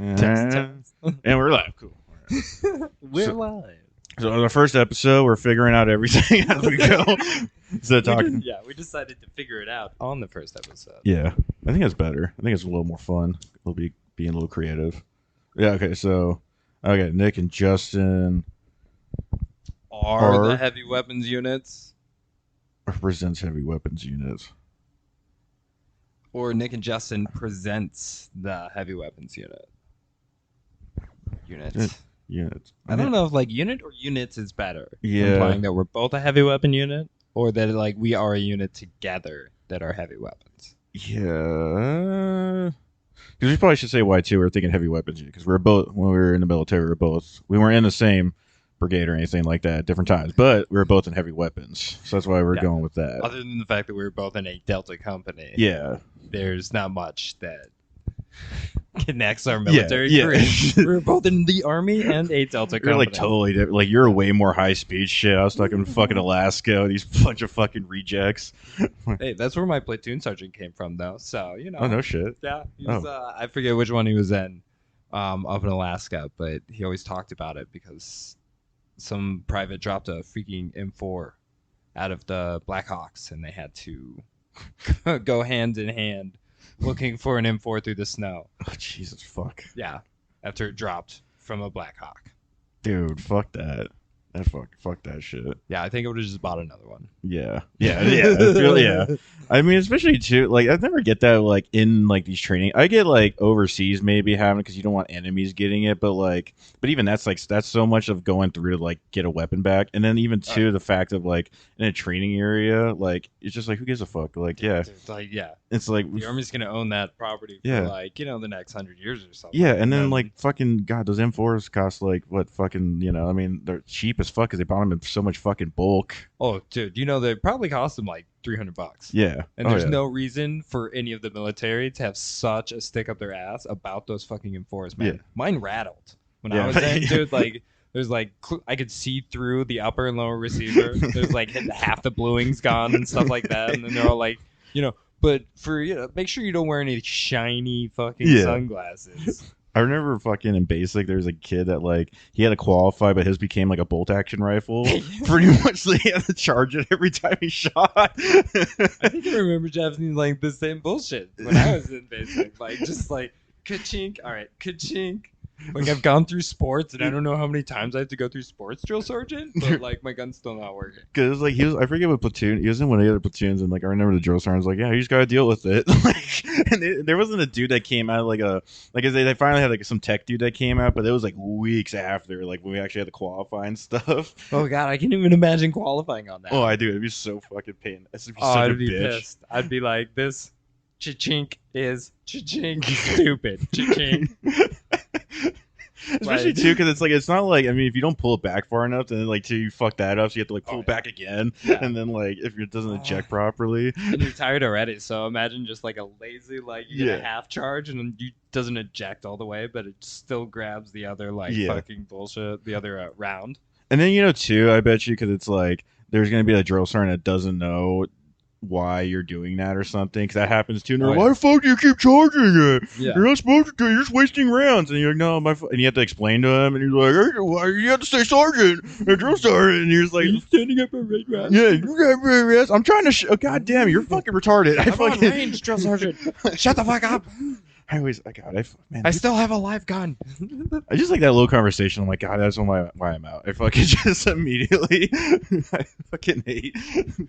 Test. And we're live. Cool. We're So- live. So on the first episode, we're figuring out everything as we go. Instead of talking. We decided to figure it out on the first episode. Yeah, I think it's better. I think it's a little more fun. We'll be being a little creative. Yeah. Okay. So, okay, Nick and Justin Are Are- the heavy weapons units, represents heavy weapons units. or Nick and Justin presents the heavy weapons unit? Units. Units. I don't know if like unit or units is better. Yeah. Implying that we're both a heavy weapon unit, or that like we are a unit together that are heavy weapons. Yeah. Because we probably should say why too. We're thinking heavy weapons unit because we're both when we were in the military. We weren't in the same brigade or anything like that at different times, but we were both in heavy weapons. So that's why we're Yeah. going with that. Other than the fact that we were both in a Delta company, Yeah. there's not much that connects our military yeah. careers. We were both in the Army and a Delta company. You're like totally different. Like you're way more high speed shit. I was stuck in fucking Alaska. These bunch of fucking rejects. Hey, that's where my platoon sergeant came from, though. So you know. Oh no shit. Yeah, he was, I forget which one he was in, up in Alaska, but he always talked about it because some private dropped a freaking M4 out of the Blackhawks, and they had to go hand in hand looking for an M4 through the snow. Oh Jesus fuck. Yeah, after it dropped from a Blackhawk. Dude, fuck that. That fuck that shit. Yeah, I think I would have just bought another one. Yeah. Yeah. I mean, especially too, like I never get that like in like these training. I get like overseas maybe having because you don't want enemies getting it, but even that's like that's so much of going through to like get a weapon back, and then even too the fact of like in a training area, like it's just like who gives a fuck? Like yeah, It's like it's like the Army's gonna own that property for Yeah. like the next 100 years or something. yeah, and then like fucking god, those M4s cost like what fucking I mean they're cheap as fuck because they bought them in so much fucking bulk. oh dude, they probably cost them like $300. Yeah, And Oh, there's yeah. no reason for any of the military to have such a stick up their ass about those fucking M4s, man. Yeah. Mine rattled when Yeah. I was in, dude. Like, there's like I could see through the upper and lower receiver. There's like half the bluing's gone and stuff like that, and then they're all like, But for make sure you don't wear any shiny fucking Yeah. sunglasses. I remember fucking in basic, there was a kid that like he had to qualify, but his became like a bolt action rifle. Pretty much, so he had to charge it every time he shot. I think I remember having like the same bullshit when I was in basic, like just like ka-chink. All right, ka-chink. Like I've gone through sports, and I don't know how many times I have to go through sports drill sergeant, but like my gun's still not working. Because like I forget what platoon he was in, one of the other platoons, and like I remember the drill sergeant was like, "Yeah, you just gotta deal with it." Like, and there wasn't a dude that came out they finally had like some tech dude that came out, but it was like weeks after, like when we actually had to qualify and stuff. Oh god, I can't even imagine qualifying on that. Oh, I do. It'd be so fucking pain. It'd be Oh, such I'd a be bitch. pissed. I'd be like, this cha-chink is cha-chink stupid. Cha-chink. Especially Like- too, because it's like it's not like I mean, if you don't pull it back far enough, then like you fuck that up, so you have to like pull Oh, it back again, Yeah. and then like if it doesn't eject properly, And you're tired already, so imagine just like a lazy, like you get a Yeah. half charge and then you doesn't eject all the way, but it still grabs the other like Yeah. fucking bullshit, the other round. and then too, I bet you because it's like there's gonna be a drill sergeant that doesn't know why you're doing that or something, because that happens too. And they're Oh, like, yeah. why the fuck do you keep charging it? Yeah. You're not supposed to. You're just wasting rounds. And you're like, no, and you have to explain to him, and he's like, hey, why you have to say sergeant, a drill sergeant, and you're just like, standing up a red round. yeah, you got yes. I'm trying to. Oh, God damn, you're fucking retarded. I'm on fucking. range, drill sergeant. Shut the fuck up. Man, I still have a live gun. I just like that little conversation. I'm like, God, that's why I'm out. I fucking just immediately, I fucking hate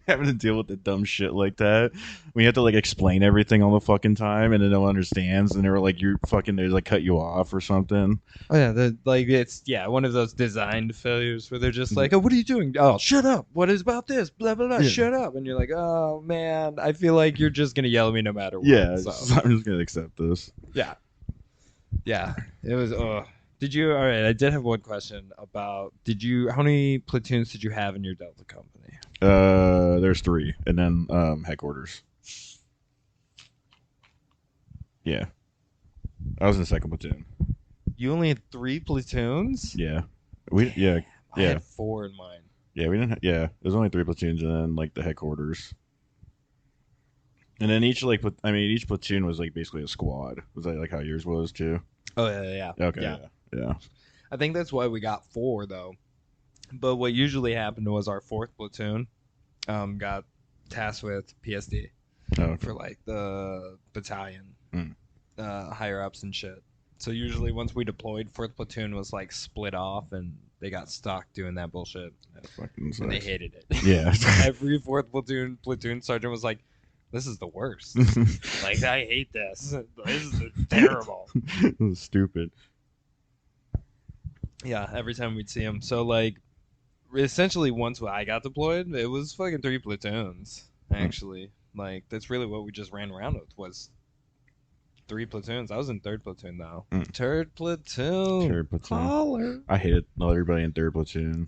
having to deal with the dumb shit like that. We have to like explain everything all the fucking time, and then no one understands, and they're like, you're fucking, they like cut you off or something. Oh yeah, it's one of those designed failures where they're just like, oh, what are you doing? Oh, shut up. What is about this? Blah blah blah. Yeah. Shut up. And you're like, oh man, I feel like you're just gonna yell at me no matter what. Yeah, So. I'm just gonna accept this. Yeah. It was. Did you? All right. I did have one question about. How many platoons did you have in your Delta company? There's 3, and then headquarters. Yeah, I was in the second platoon. You only had 3 platoons. Yeah, I yeah. had 4 in mine. we didn't. Yeah, there's only 3 platoons, and then like the headquarters. And then each platoon was like basically a squad. Was that like how yours was too? Oh yeah. Okay, Yeah. yeah. I think that's why we got 4 though. But what usually happened was our 4th platoon got tasked with PSD Oh, okay. for like the battalion Mm. higher ups and shit. So usually once we deployed, 4th platoon was like split off and they got stuck doing that bullshit That fucking and they sucks. hated it. Yeah. Every 4th platoon sergeant was like, "This is the worst. Like I hate this. This is terrible." It was stupid. Yeah, every time we'd see him. So like, essentially, once I got deployed, it was fucking 3 platoons. Actually, like that's really what we just ran around with was 3 platoons. I was in 3rd platoon though. Mm. 3rd platoon. 3rd platoon. Holler. I hated everybody in 3rd platoon.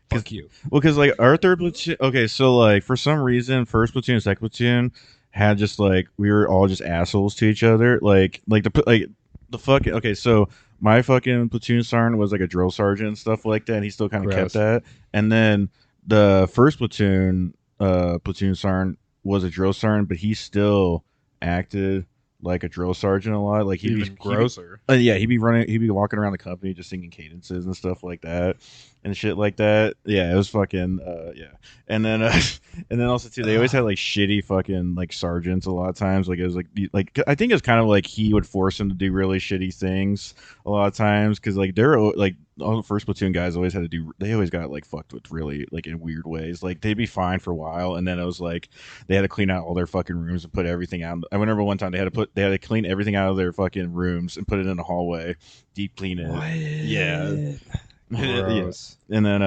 Fuck you. Well, because like our 3rd platoon. Okay, so like for some reason, 1st platoon and 2nd platoon had just like we were all just assholes to each other. The fucking okay. So my fucking platoon sergeant was like a drill sergeant and stuff like that, and he still kind of kept Gross. that. And then the 1st platoon platoon sergeant was a drill sergeant, but he still acted like a drill sergeant a lot. Like Even grosser. yeah, he'd be walking around the company just singing cadences and stuff like that and shit like that. Yeah, it was fucking yeah. And then and then also too, they always had like shitty fucking like sergeants a lot of times. Like it was like I think it's kind of like he would force them to do really shitty things a lot of times because like they're like all the 1st platoon guys always had to do. They always got like fucked with really like in weird ways. Like they'd be fine for a while, and then it was like they had to clean out all their fucking rooms and put everything out. I remember one time they had to clean everything out of their fucking rooms and put it in the hallway, deep clean it. What? Yeah. Gross. And then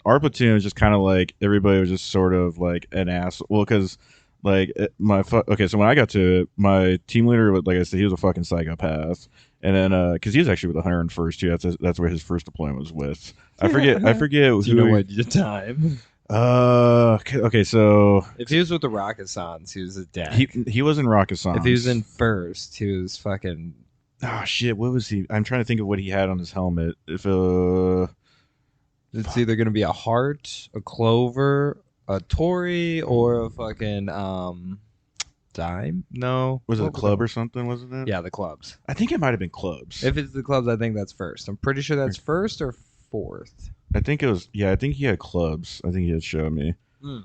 our platoon was just kind of like everybody was just sort of like an ass. Well, because like okay, so when I got to it, my team leader, like I said, he was a fucking psychopath. And then because he was actually with the 101st too. That's where his first deployment was with. I forget Do you know who. what your time? Okay, so If he was with the Rockasans, he was a dad. he was in Rockasans. If he was in 1st, he was fucking. Oh shit, what was he? I'm trying to think of what he had on his helmet. If It's either gonna be a heart, a clover, a Tory, or a fucking dime. No, was it a What club the- or something? Wasn't it? Yeah, the clubs. I think it might have been clubs. If it's the clubs, I think that's 1st. I'm pretty sure that's 1st or 4th. I think it was. Yeah, I think he had clubs. I think he had showed me. All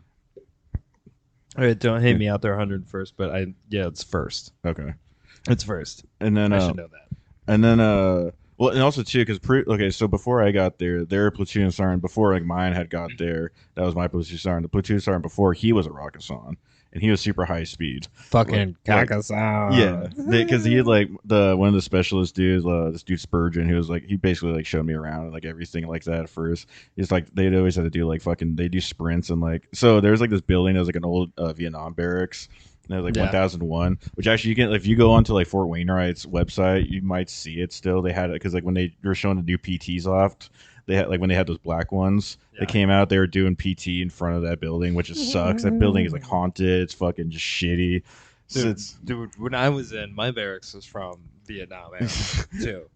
right, don't hate me out there 101st, but it's 1st. Okay, It's 1st. and then I should know that. and then well, and also too, because okay, so before I got there, their platoon sergeant before like mine had got there, that was my platoon sergeant. The platoon sergeant before he was a Rockasan, and he was super high speed. Fucking Like- Kakasan. Yeah, because he had like one of the specialist dudes, this dude Spurgeon, who was like he basically like showed me around and like everything like that at first. He's like they'd always had to do like fucking they do sprints and like so there's like this building that was like an old Vietnam barracks. And it was like Yeah. 1001, which actually you can if you go onto like Fort Wainwright's website, you might see it still. They had it because like when they were showing the new PTs loft, they had like when they had those black ones, Yeah. they came out. They were doing PT in front of that building, which just sucks. That building is like haunted. It's fucking just shitty. So Dude, when I was in, my barracks was from Vietnam era too,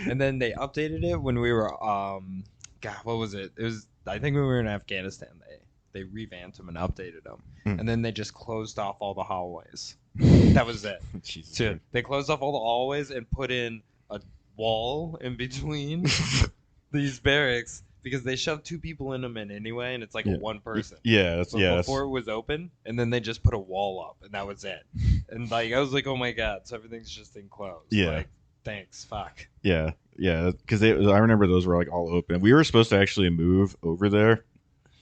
and then they updated it when we were God, what was it? It was I think when we were in Afghanistan. They revamped them and updated them, Hmm. and then they just closed off all the hallways. That was it. Jesus. Dude, they closed off all the hallways and put in a wall in between these barracks because they shoved 2 people in them in anyway, and it's like Yeah. one person. Yeah, that's But yeah. before it was open, and then they just put a wall up, and that was it. And like I was like, oh my god, so everything's just enclosed. Yeah. Like, thanks, fuck. Yeah, because I remember those were like all open. We were supposed to actually move over there,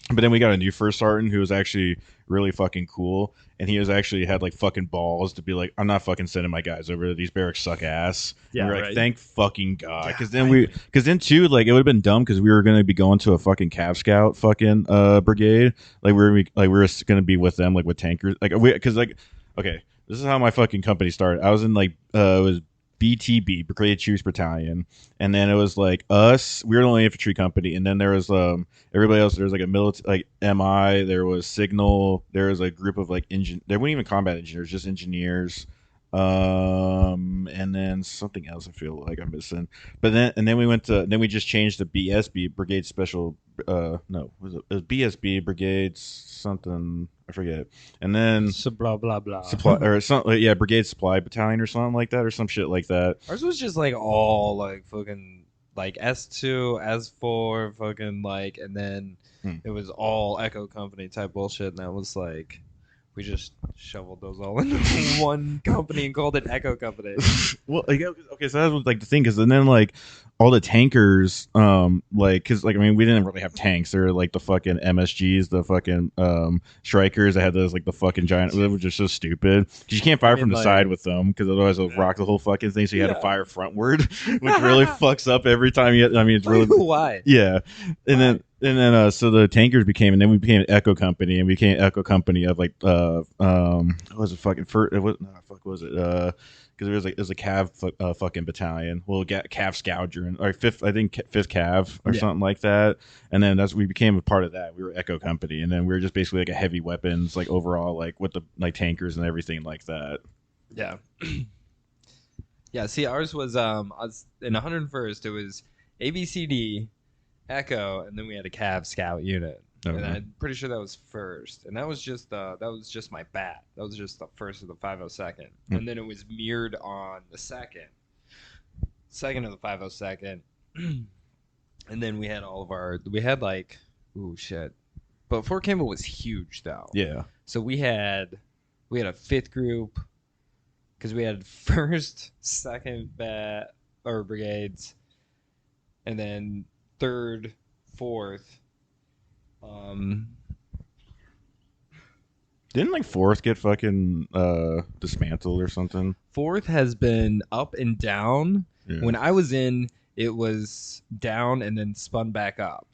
but then we got a new first sergeant who was actually really fucking cool, and he was actually had like fucking balls to be like, I'm not fucking sending my guys over there. These barracks suck ass. Yeah, and we were like, right. thank fucking god, because Yeah, then too like it would have been dumb because we were gonna be going to a fucking Cav Scout fucking brigade, like we were gonna be with them like with tankers, like because like okay, this is how my fucking company started. I was in like it was BTB, Brigade Troops Battalion, and then it was like us. We were the only infantry company, and then there was everybody else. There was like a military like MI. There was Signal. There was a group of like There weren't even combat engineers, just engineers. And then something else I feel like I'm missing. But then we just changed to BSB, Brigade Special. No, it was BSB Brigade something. I forget. And then So blah blah blah. supply or something. Yeah, Brigade Supply Battalion or something like that, or some shit like that. Ours was just like all like fucking like S2, S4, fucking like, and then Hmm. it was all Echo Company type bullshit, and that was like we just shoveled those all into one company and called it Echo Company. Well, like, okay, so that was like the thing, because and then like all the tankers, like, because like I mean, we didn't really have tanks. They were like the fucking MSGs, the fucking strikers. That had those like the fucking giant, they were just so stupid because you can't fire I mean, from the like- side with them, because otherwise it'll Yeah. rock the whole fucking thing. So you had to Yeah. fire frontward, which really fucks up every time you. I mean, it's really Why? yeah, and then so the tankers became, and then we became an Echo Company, and became Echo Company of like what was it fucking first? What was it? Because it was a Cav fucking battalion. Well, Cav Scoundrel or fifth, I think fifth Cav or Yeah. something like that. And then we became a part of that. We were Echo Company, and then we were just basically like a heavy weapons, like overall, like with the like tankers and everything like that. Yeah. Yeah, see, ours was in 101st. It was ABCD, Echo, and then we had a Cav Scout unit. And Okay. I'm pretty sure that was first, and that was just my bat. That was just the first of the 502nd, and then it was mirrored on the second of the 502nd, and then we had like, ooh shit, but Fort Campbell was huge though. Yeah. So we had a fifth group because we had first, second bat or brigades, and then third, fourth. Didn't like fourth get fucking dismantled or something? Fourth has been up and down. Yeah. When I was in, it was down and then spun back up.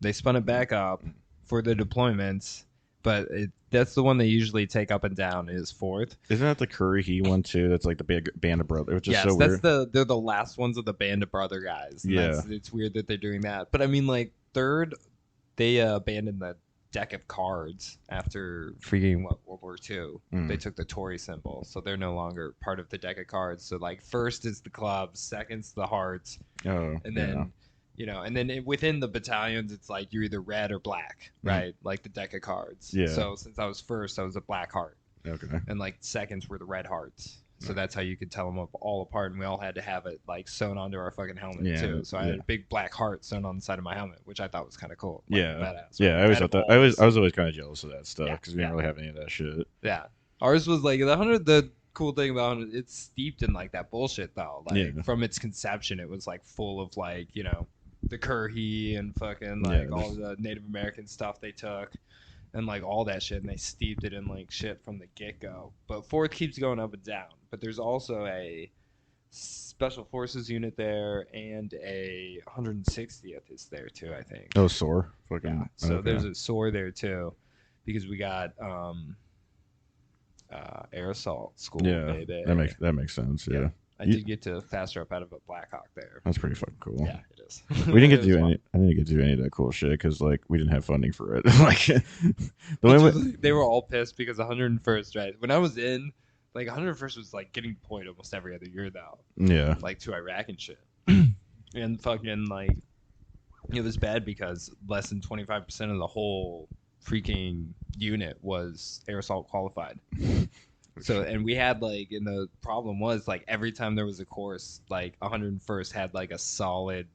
They spun it back up for the deployments, but that's the one they usually take up and down is fourth. Isn't that the Curry He one too? That's like the big Band of Brothers, which is Yes, so that's weird. they're the last ones of the Band of Brother guys. And Yeah. it's weird that they're doing that. But I mean, like third, they abandoned the deck of cards after freaking World War II. Mm. They took the Tory symbol, so they're no longer part of the deck of cards. So like first is the clubs, second's the hearts, Oh, and then and then within the battalions, it's like you're either red or black, right? Like the deck of cards. Yeah. So since I was first, I was a black heart, okay. and like seconds were the red hearts. So that's how you could tell them all apart, and we all had to have it like sewn onto our fucking helmet Yeah, too. So I had yeah. a big black heart sewn on the side of my helmet, which I thought was kind of cool. Like, Yeah. badass. Yeah, I always Had thought that. balls. I was always kind of jealous of that stuff Yeah, because we didn't really have any of that shit. Yeah, ours was like the 100. The cool thing about it, it's steeped in like that bullshit though. Like Yeah. from its conception, it was like full of like the Curry and fucking like Yeah, all the Native American stuff they took. And like all that shit, and they steeped it in like shit from the get go. But fourth keeps going up and down. But there's also a special forces unit there, and a 160th is there too. I think. Oh, sore. Fucking. Yeah. So okay. there's a SOAR there too, because we got air assault school. Yeah, baby. that makes sense. Yeah, Yeah. I You- did get to faster up out of a Blackhawk there. that's pretty fucking cool. Yeah, it is. We didn't get It to do was fun. any. I didn't get to do any of that cool shit because like we didn't have funding for it. Like the Which way was- they were all pissed because 101st, right? When I was in, like 101st was like getting deployed almost every other year though, yeah, like to Iraq and shit. And fucking like, it was bad because less than 25% of the whole freaking unit was air assault qualified. So, and we had like, and the problem was like every time there was a course, like 101st had like a solid,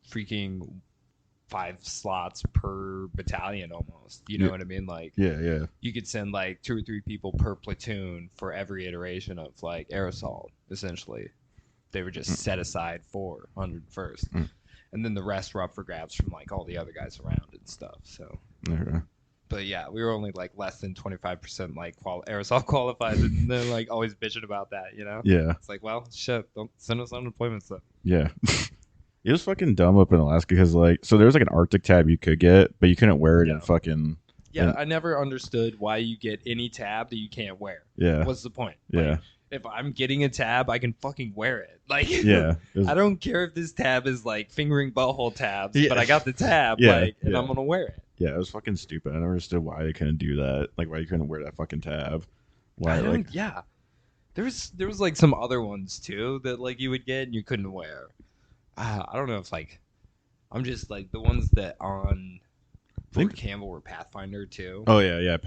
freaking 5 slots per battalion almost. You know Yeah. what I mean? Like yeah. you could send like 2 or 3 people per platoon for every iteration of like air assault. Essentially, they were just set aside for 101st, Mm. and then the rest were up for grabs from like all the other guys around and stuff. So. Okay. But yeah, we were only like less than 25% like air assault qualified, and they're like always bitching about that, Yeah, It's like, well, shit, don't send us on deployments then. yeah. It was fucking dumb up in Alaska because like so there was like an Arctic tab you could get, but you couldn't wear it in Yeah. fucking Yeah, Yeah. I never understood why you get any tab that you can't wear. yeah What's the point? yeah Like, if I'm getting a tab, I can fucking wear it. Like, yeah. It was- I don't care if this tab is like fingering butthole tabs, Yeah. but I got the tab, Yeah, and yeah. I'm gonna wear it. yeah, it was fucking stupid. I never understood why they couldn't do that. Like why you couldn't wear that fucking tab. Why I like don't, yeah. There was like some other ones too that like you would get and you couldn't wear. I don't know if like I'm just like the ones that on Fort Campbell or Pathfinder too. Oh yeah, yeah.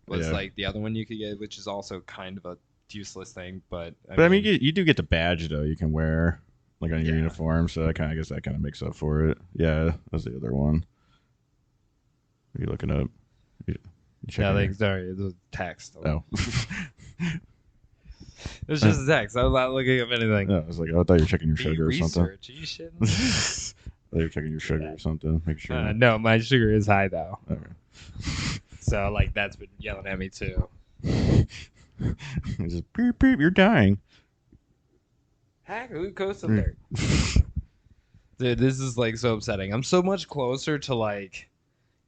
Was Yeah. like the other one you could get, which is also kind of a useless thing. But I mean, you do get the badge though. You can wear like on your Yeah. uniform, so I guess that kind of makes up for it. Yeah, that's the other one. What are you looking up? You checking your- sorry, it was text. Oh. It's just a text. I'm not looking up anything. No, I was like, I thought you were checking your sugar or something. Research. Are you shitting me? I thought you were checking your sugar or something. Make sure. No, my sugar is high though. Okay. So like that's been yelling at me too. It's just beep beep. You're dying. Hack glucose alert. Dude, this is like so upsetting. I'm so much closer to like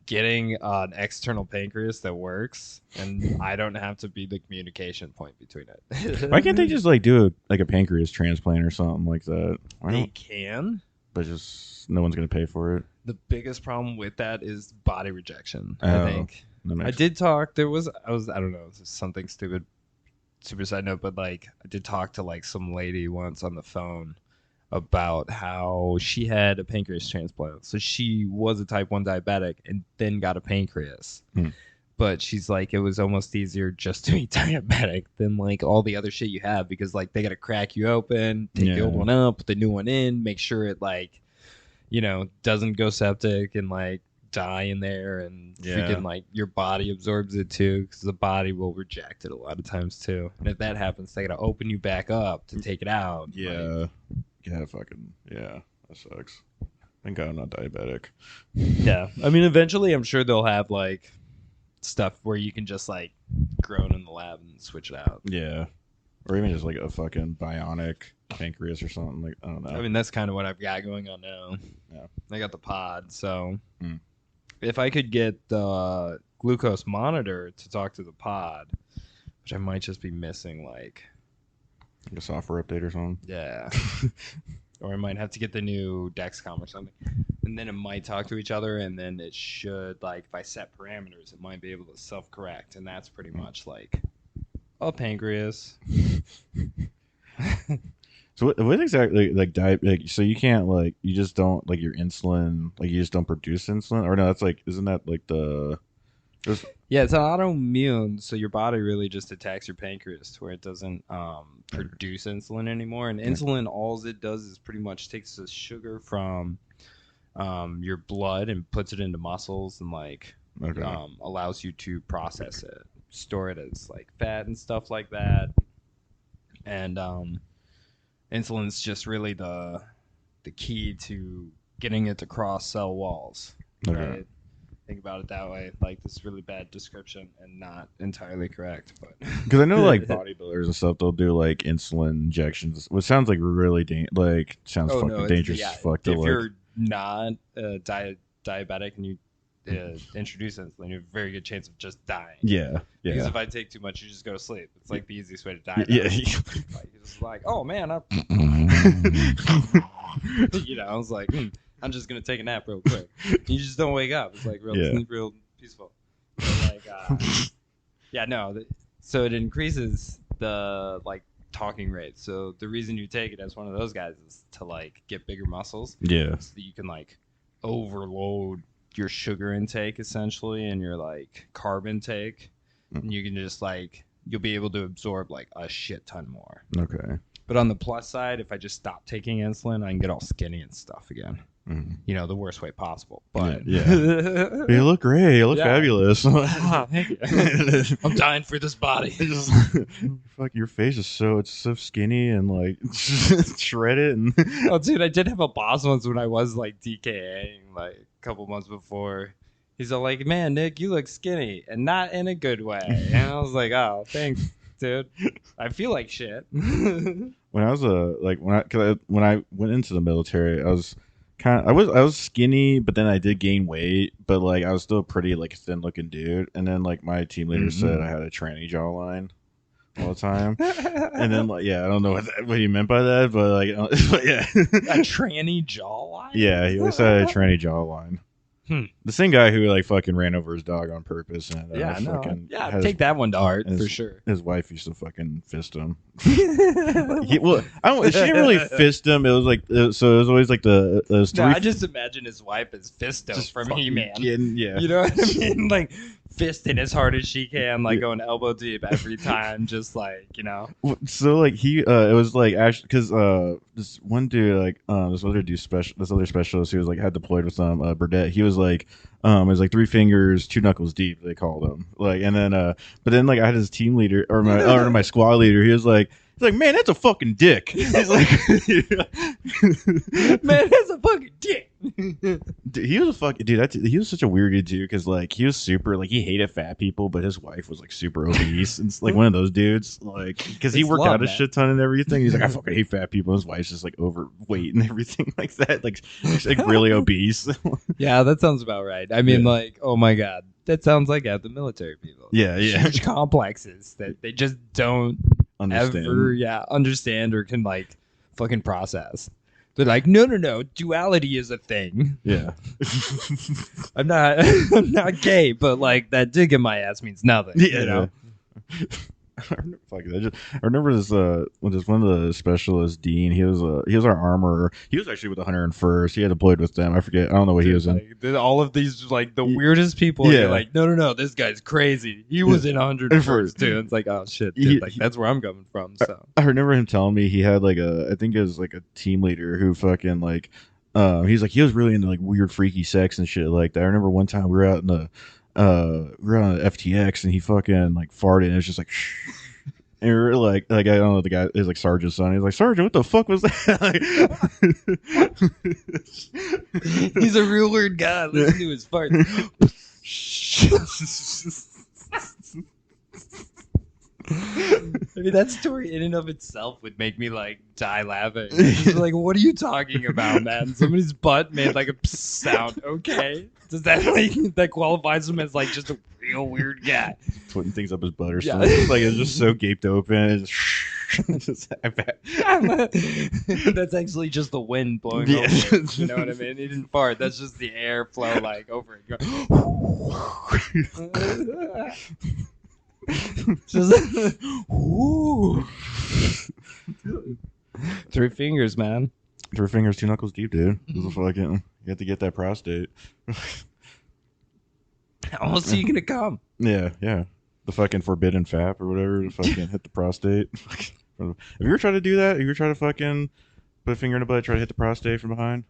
getting an external pancreas that works, and I don't have to be the communication point between it. Why can't they just like do a pancreas transplant or something like that? Why They don't? can. But just no one's gonna pay for it. The biggest problem with that is body rejection. Oh, I think. That I makes- did talk. I don't know, this is something stupid, super side note, but like I did talk to like some lady once on the phone about how she had a pancreas transplant. So she was a type 1 diabetic and then got a pancreas. But she's like, it was almost easier just to be diabetic than like all the other shit you have, because like they got to crack you open, take the old Yeah. one out, put the new one in, make sure it like, doesn't go septic and like die in there, and Yeah. freaking like your body absorbs it too, because the body will reject it a lot of times too. And if that happens, they got to open you back up to take it out. Yeah. Yeah. That sucks. Thank God I'm not diabetic. Yeah. I mean, eventually I'm sure they'll have like stuff where you can just like grow it in the lab and switch it out. Yeah. Or even just like a fucking bionic pancreas or something. Like, I don't know. I mean, that's kind of what I've got going on now. Yeah. I got the pod, so Hmm. if I could get the glucose monitor to talk to the pod, which I might just be missing, like, a software update or something. yeah. Or I might have to get the new Dexcom or something. And then it might talk to each other, and then it should, like, if I set parameters, it might be able to self-correct. And that's pretty much like a pancreas. So what exactly like diet? Like, so you can't like you just don't like your insulin, like you just don't produce insulin, or no? That's like isn't that like the Yeah, it's autoimmune, so your body really just attacks your pancreas to where it doesn't produce insulin anymore. And insulin, all it does is pretty much takes the sugar from your blood and puts it into muscles and like okay? allows you to process it, store it as like fat and stuff like that. And insulin's just really the key to getting it to cross cell walls. Okay. Right? Think about it that way. Like, this is really bad description and not entirely correct, but Because I know like bodybuilders and stuff, they'll do like insulin injections, which sounds like really sounds fucking it's- dangerous as fuck to if like. you're not diabetic and you introduce insulin, you have a very good chance of just dying. Yeah, Because yeah, if I take too much, you just go to sleep. It's like the easiest way to die. yeah. Like, it's just like, oh man, I was like, I'm just gonna take a nap real quick. You just don't wake up. It's like real, Yeah. real peaceful. But like, yeah, no. So it increases the like talking rate. So the reason you take it as one of those guys is to like get bigger muscles, Yeah. so that you can like overload your sugar intake essentially and your like carb intake, and you can just like you'll be able to absorb like a shit ton more. Okay. But on the plus side, if I just stop taking insulin, I can get all skinny and stuff again. Mhm. The worst way possible. But Yeah. You look great. You look Yeah. fabulous. Ah, thank you. I'm dying for this body. Fuck, your face is it's so skinny and like shredded and Oh, dude, I did have a boss once when I was like DKAing like a couple months before. He's all like, "Man, Nick, you look skinny, and not in a good way." And I was like, "Oh, thanks, dude. I feel like shit." when I was when I went into the military, I was I was skinny, but then I did gain weight, but like I was still pretty like thin looking dude. And then like my team leader said I had a tranny jawline all the time. And then like I don't know what he meant by that, but like but yeah. A tranny jawline? Yeah, he always said a tranny jawline. The same guy who like fucking ran over his dog on purpose and take that one to heart his, for sure. His wife used to fucking fist him. She didn't really fist him. It was like so. It was always like I just imagine his wife as Fisto from He-Man. Yeah, you know what I mean? Like fisting as hard as she can, like going elbow deep every time, just like So like it was like actually because this one dude like this other specialist who was like had deployed with Burdett. He was like it was like 3 fingers, 2 knuckles deep. They called him like, and then but then like I had his team leader or my squad leader. He was like. He's like, man, that's a fucking dick. He's like, man, that's a fucking dick. Dude, he was a fucking dude. He was such a weird dude too, because like he was super like he hated fat people, but his wife was like super obese and like one of those dudes. Like because he worked out a shit ton and everything. He's like, I fucking hate fat people. His wife's just like overweight and everything like that. Like she's like really obese. Yeah, that sounds about right. I mean, like, oh my god, that sounds like the military people. Yeah. Huge complexes that they just don't understand or can like fucking process. They're like, no, duality is a thing. Yeah. I'm not gay, but like that dick in my ass means nothing. Yeah. You know? I remember this one of the specialists, Dean. He was our armorer. He was actually with the 101st. He had deployed with them. I forget. I don't know what he was in. Like, all of these like the weirdest people. Yeah. You're like, no, this guy's crazy. He was in 101st too. It's like, oh shit, dude, like that's where I'm coming from. So I remember him telling me he had like I think it was like a team leader who fucking like he's like he was really into like weird freaky sex and shit like that. I remember one time we were out in the we were on FTX and he fucking like farted and it was just like shh. And we were like I don't know, the guy is like Sergeant's son. He's like, Sergeant, what the fuck was that? He's a real weird guy. Listen to his farts. I mean, that story in and of itself would make me like die laughing. Just like, what are you talking about, man? Somebody's butt made like a sound. Okay, does that like that qualifies him as like just a real weird guy? Putting things up his butt or something. It's like it's just so gaped open. That's actually just the wind blowing over it. You know what I mean? He didn't fart. That's just the air flow like over it. Just, ooh. 3 fingers, man. 3 fingers, 2 knuckles deep, dude. You have to get that prostate. How else are you gonna come? Yeah. The fucking forbidden fap or whatever to fucking hit the prostate. Have you ever tried to do that? Have you ever tried to fucking put a finger in the butt, try to hit the prostate from behind?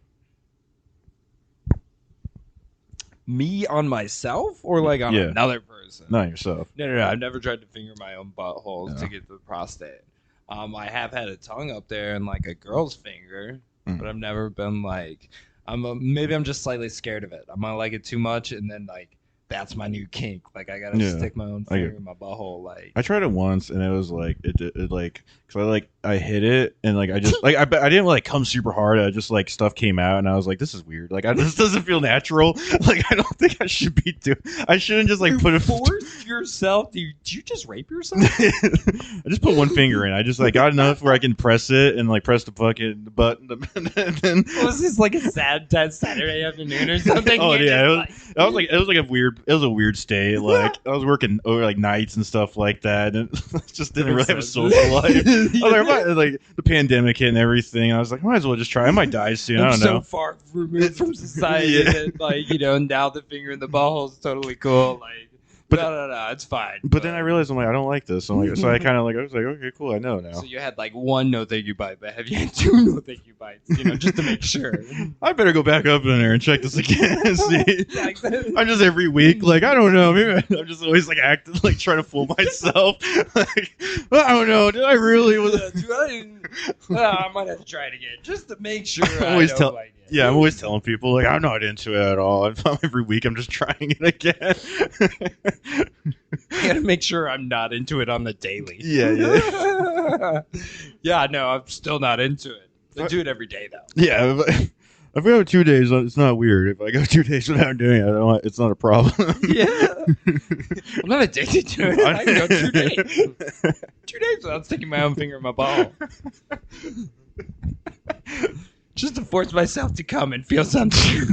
Me on myself or like on another person? Not yourself. No. I've never tried to finger my own butthole to get to the prostate. I have had a tongue up there and like a girl's finger, but I've never been like, maybe I'm just slightly scared of it. I might like it too much, and then like that's my new kink. Like I gotta stick my own finger in my butthole. Like I tried it once, and it was like it like because I hit it, and like I just like I didn't like come super hard. I just like stuff came out, and I was like, this is weird. Like this doesn't feel natural. Like I don't think I should be doing. I shouldn't just like put it. Force yourself. Did you just rape yourself? I just put one finger in. I just like got enough where I can press it and like press the fucking button. And then was this like a sad Saturday afternoon or something? Oh yeah, it was like a weird state. Like I was working over like nights and stuff like that, and just didn't really have a social life. I was like the pandemic hit and everything. I was like, might as well just try. I might die soon. I don't know. So far removed from society that like now the finger in the butthole is totally cool. Like. But no, it's fine. But then I realized I'm like, I don't like this. So I kind of like, I was like, okay, cool, I know now. So you had like 1 no thank you bite, but have you had 2 no thank you bites? Just to make sure. I better go back up in there and check this again and see. I'm just every week, like I don't know. Maybe I'm just always like acting like trying to fool myself. Like I don't know. Did I really? I might have to try it again just to make sure. Yeah, I'm always telling people like I'm not into it at all. Every week I'm just trying it again. I gotta make sure I'm not into it on the daily. Yeah. Yeah, no, I'm still not into it. I do it every day though. Yeah, if we go 2 days, it's not weird. If I go 2 days without doing it, it's not a problem. Yeah, I'm not addicted to it. I can go 2 days. 2 days without sticking my own finger in my ball. Just to force myself to come and feel something.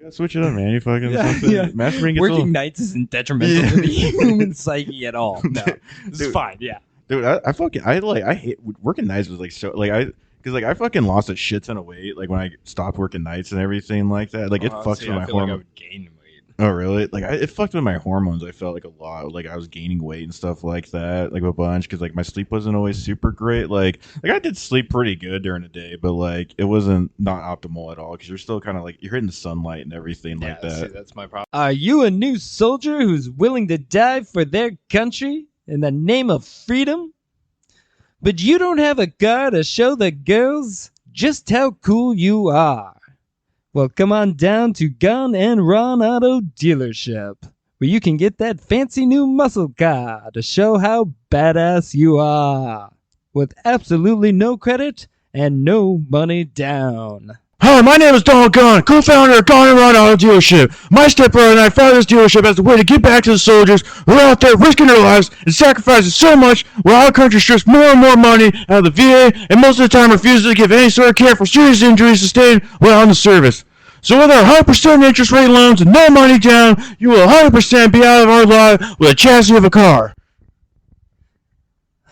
gotta switch it up, man. You fucking Yeah, something. yeah. Masturbating gets Working old. nights isn't detrimental to the human psyche at all. No, this is Dude. fine. Yeah. Dude, I hate working nights was like so like because like I fucking lost a shit ton of weight like when I stopped working nights and everything like that. Like it fucks with my I feel like I hormones. would gain weight. Oh really? Like it fucked with my hormones. I felt like a lot. Like I was gaining weight and stuff like that, like a bunch because like my sleep wasn't always super great. Like I did sleep pretty good during the day, but like it wasn't not optimal at all because you're still kind of like you're hitting the sunlight and everything like Yeah, that. see, that's my problem. Are you a new soldier who's willing to die for their country in the name of freedom? But you don't have a car to show the girls just how cool you are. Well, come on down to Gun and Run Auto Dealership, where you can get that fancy new muscle car to show how badass you are, with absolutely no credit and no money down. Hi, my name is Donald Gunn, co-founder of Gun and Run Auto Dealership. My stepbrother and I founded this dealership as a way to give back to the soldiers who are out there risking their lives and sacrificing so much while our country strips more and more money out of the VA and most of the time refuses to give any sort of care for serious injuries sustained while in the service. So with our 100% interest rate loans and no money down, you will 100% be out of our lot with a chassis of a car.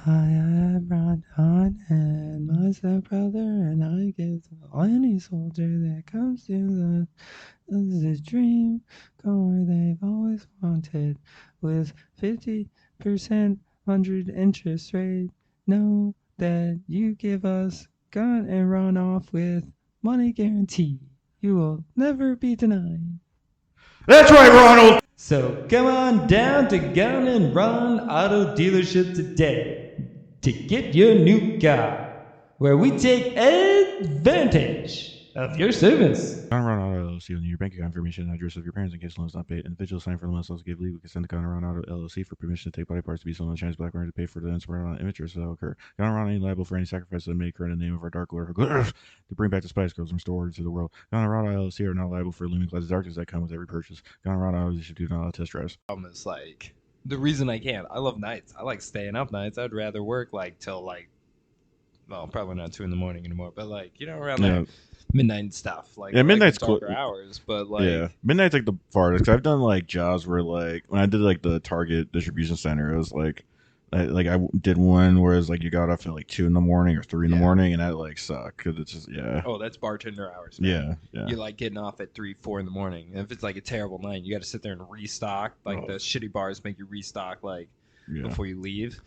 I am Ron Hunt and my stepbrother, and I give to any soldier that comes to the dream car they've always wanted with 50% 100 interest rate. Know that you give us gun and run off with money guarantee. You will never be denied. That's right, Ronald! So come on down to Gun and Run Auto Dealership today to get your new car, where we take advantage of your service. Gun Run Auto LLC will need your bank account information and address of your parents in case loans not paid. Individuals sign for loans also give legal consent to Gun Run Auto LLC for permission to take body parts to be sold on Chinese black market to pay for the incident on images that occur. Gun Run ain't liable for any sacrifices that may occur in the name of our Dark Lord to bring back the Spice Girls and restore order to the world. Gun Run Auto LLC are not liable for looming clouds of darkness that come with every purchase. Gun Run Auto should do not allow test drives. It's like the reason I can't. I love nights. I like staying up nights. I'd rather work like till like, well, probably not 2 a.m. anymore, but like around like midnight and stuff. Like midnight's like darker cool. hours, but like Midnight's like the farthest. 'Cause I've done like jobs where like when I did like the Target distribution center, it was like I did one where it's like you got off at like 2 a.m. or 3 a.m, and that like sucked because it's just oh, that's bartender hours. Man. yeah. You like getting off at 3, 4 in the morning. And if it's like a terrible night, you got to sit there and restock. Like the shitty bars make you restock like before you leave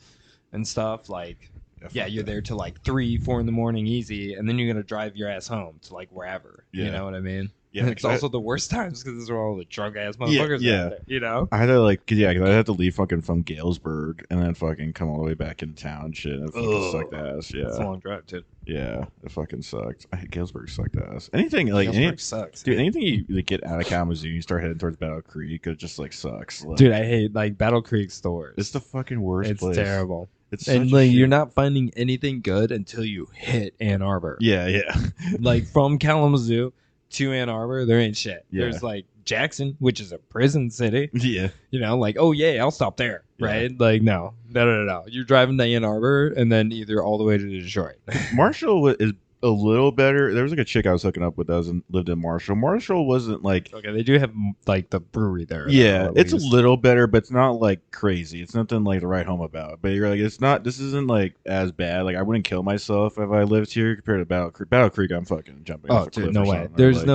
and stuff. Like you're there till like 3, 4 in the morning easy, and then you're gonna drive your ass home to like wherever. You know what I mean? Yeah, and it's also the worst times because those are all the drunk ass motherfuckers. Out there, you know. I had to like, cause I had to leave fucking from Galesburg and then fucking come all the way back into town and shit. And it fucking sucked ass. Yeah, it's a long drive too. Yeah, it fucking sucked. I hate Galesburg sucked ass. Anything like Galesburg sucks, dude. Anything you like, get out of Kalamazoo, you start heading towards Battle Creek, it just like sucks. Like, dude, I hate like Battle Creek stores. It's the fucking worst. It's place. terrible. It's and like you're not finding anything good until you hit Ann Arbor. Yeah. Like from Kalamazoo to Ann Arbor, there ain't shit. Yeah. There's like Jackson, which is a prison city. Yeah. You know, like, oh yeah, I'll stop there. Right? Like, no. You're driving to Ann Arbor and then either all the way to Detroit. Marshall is a little better. There was like a chick I was hooking up with that lived in Marshall. Marshall wasn't like okay, they do have like the brewery there. Yeah, it's a little better, but it's not like crazy. It's nothing like to write home about. But you're like, it's not. This isn't like as bad. Like I wouldn't kill myself if I lived here compared to Battle Creek. Battle Creek, I'm fucking jumping. Oh, off a dude, cliff no or way. something. There's Like,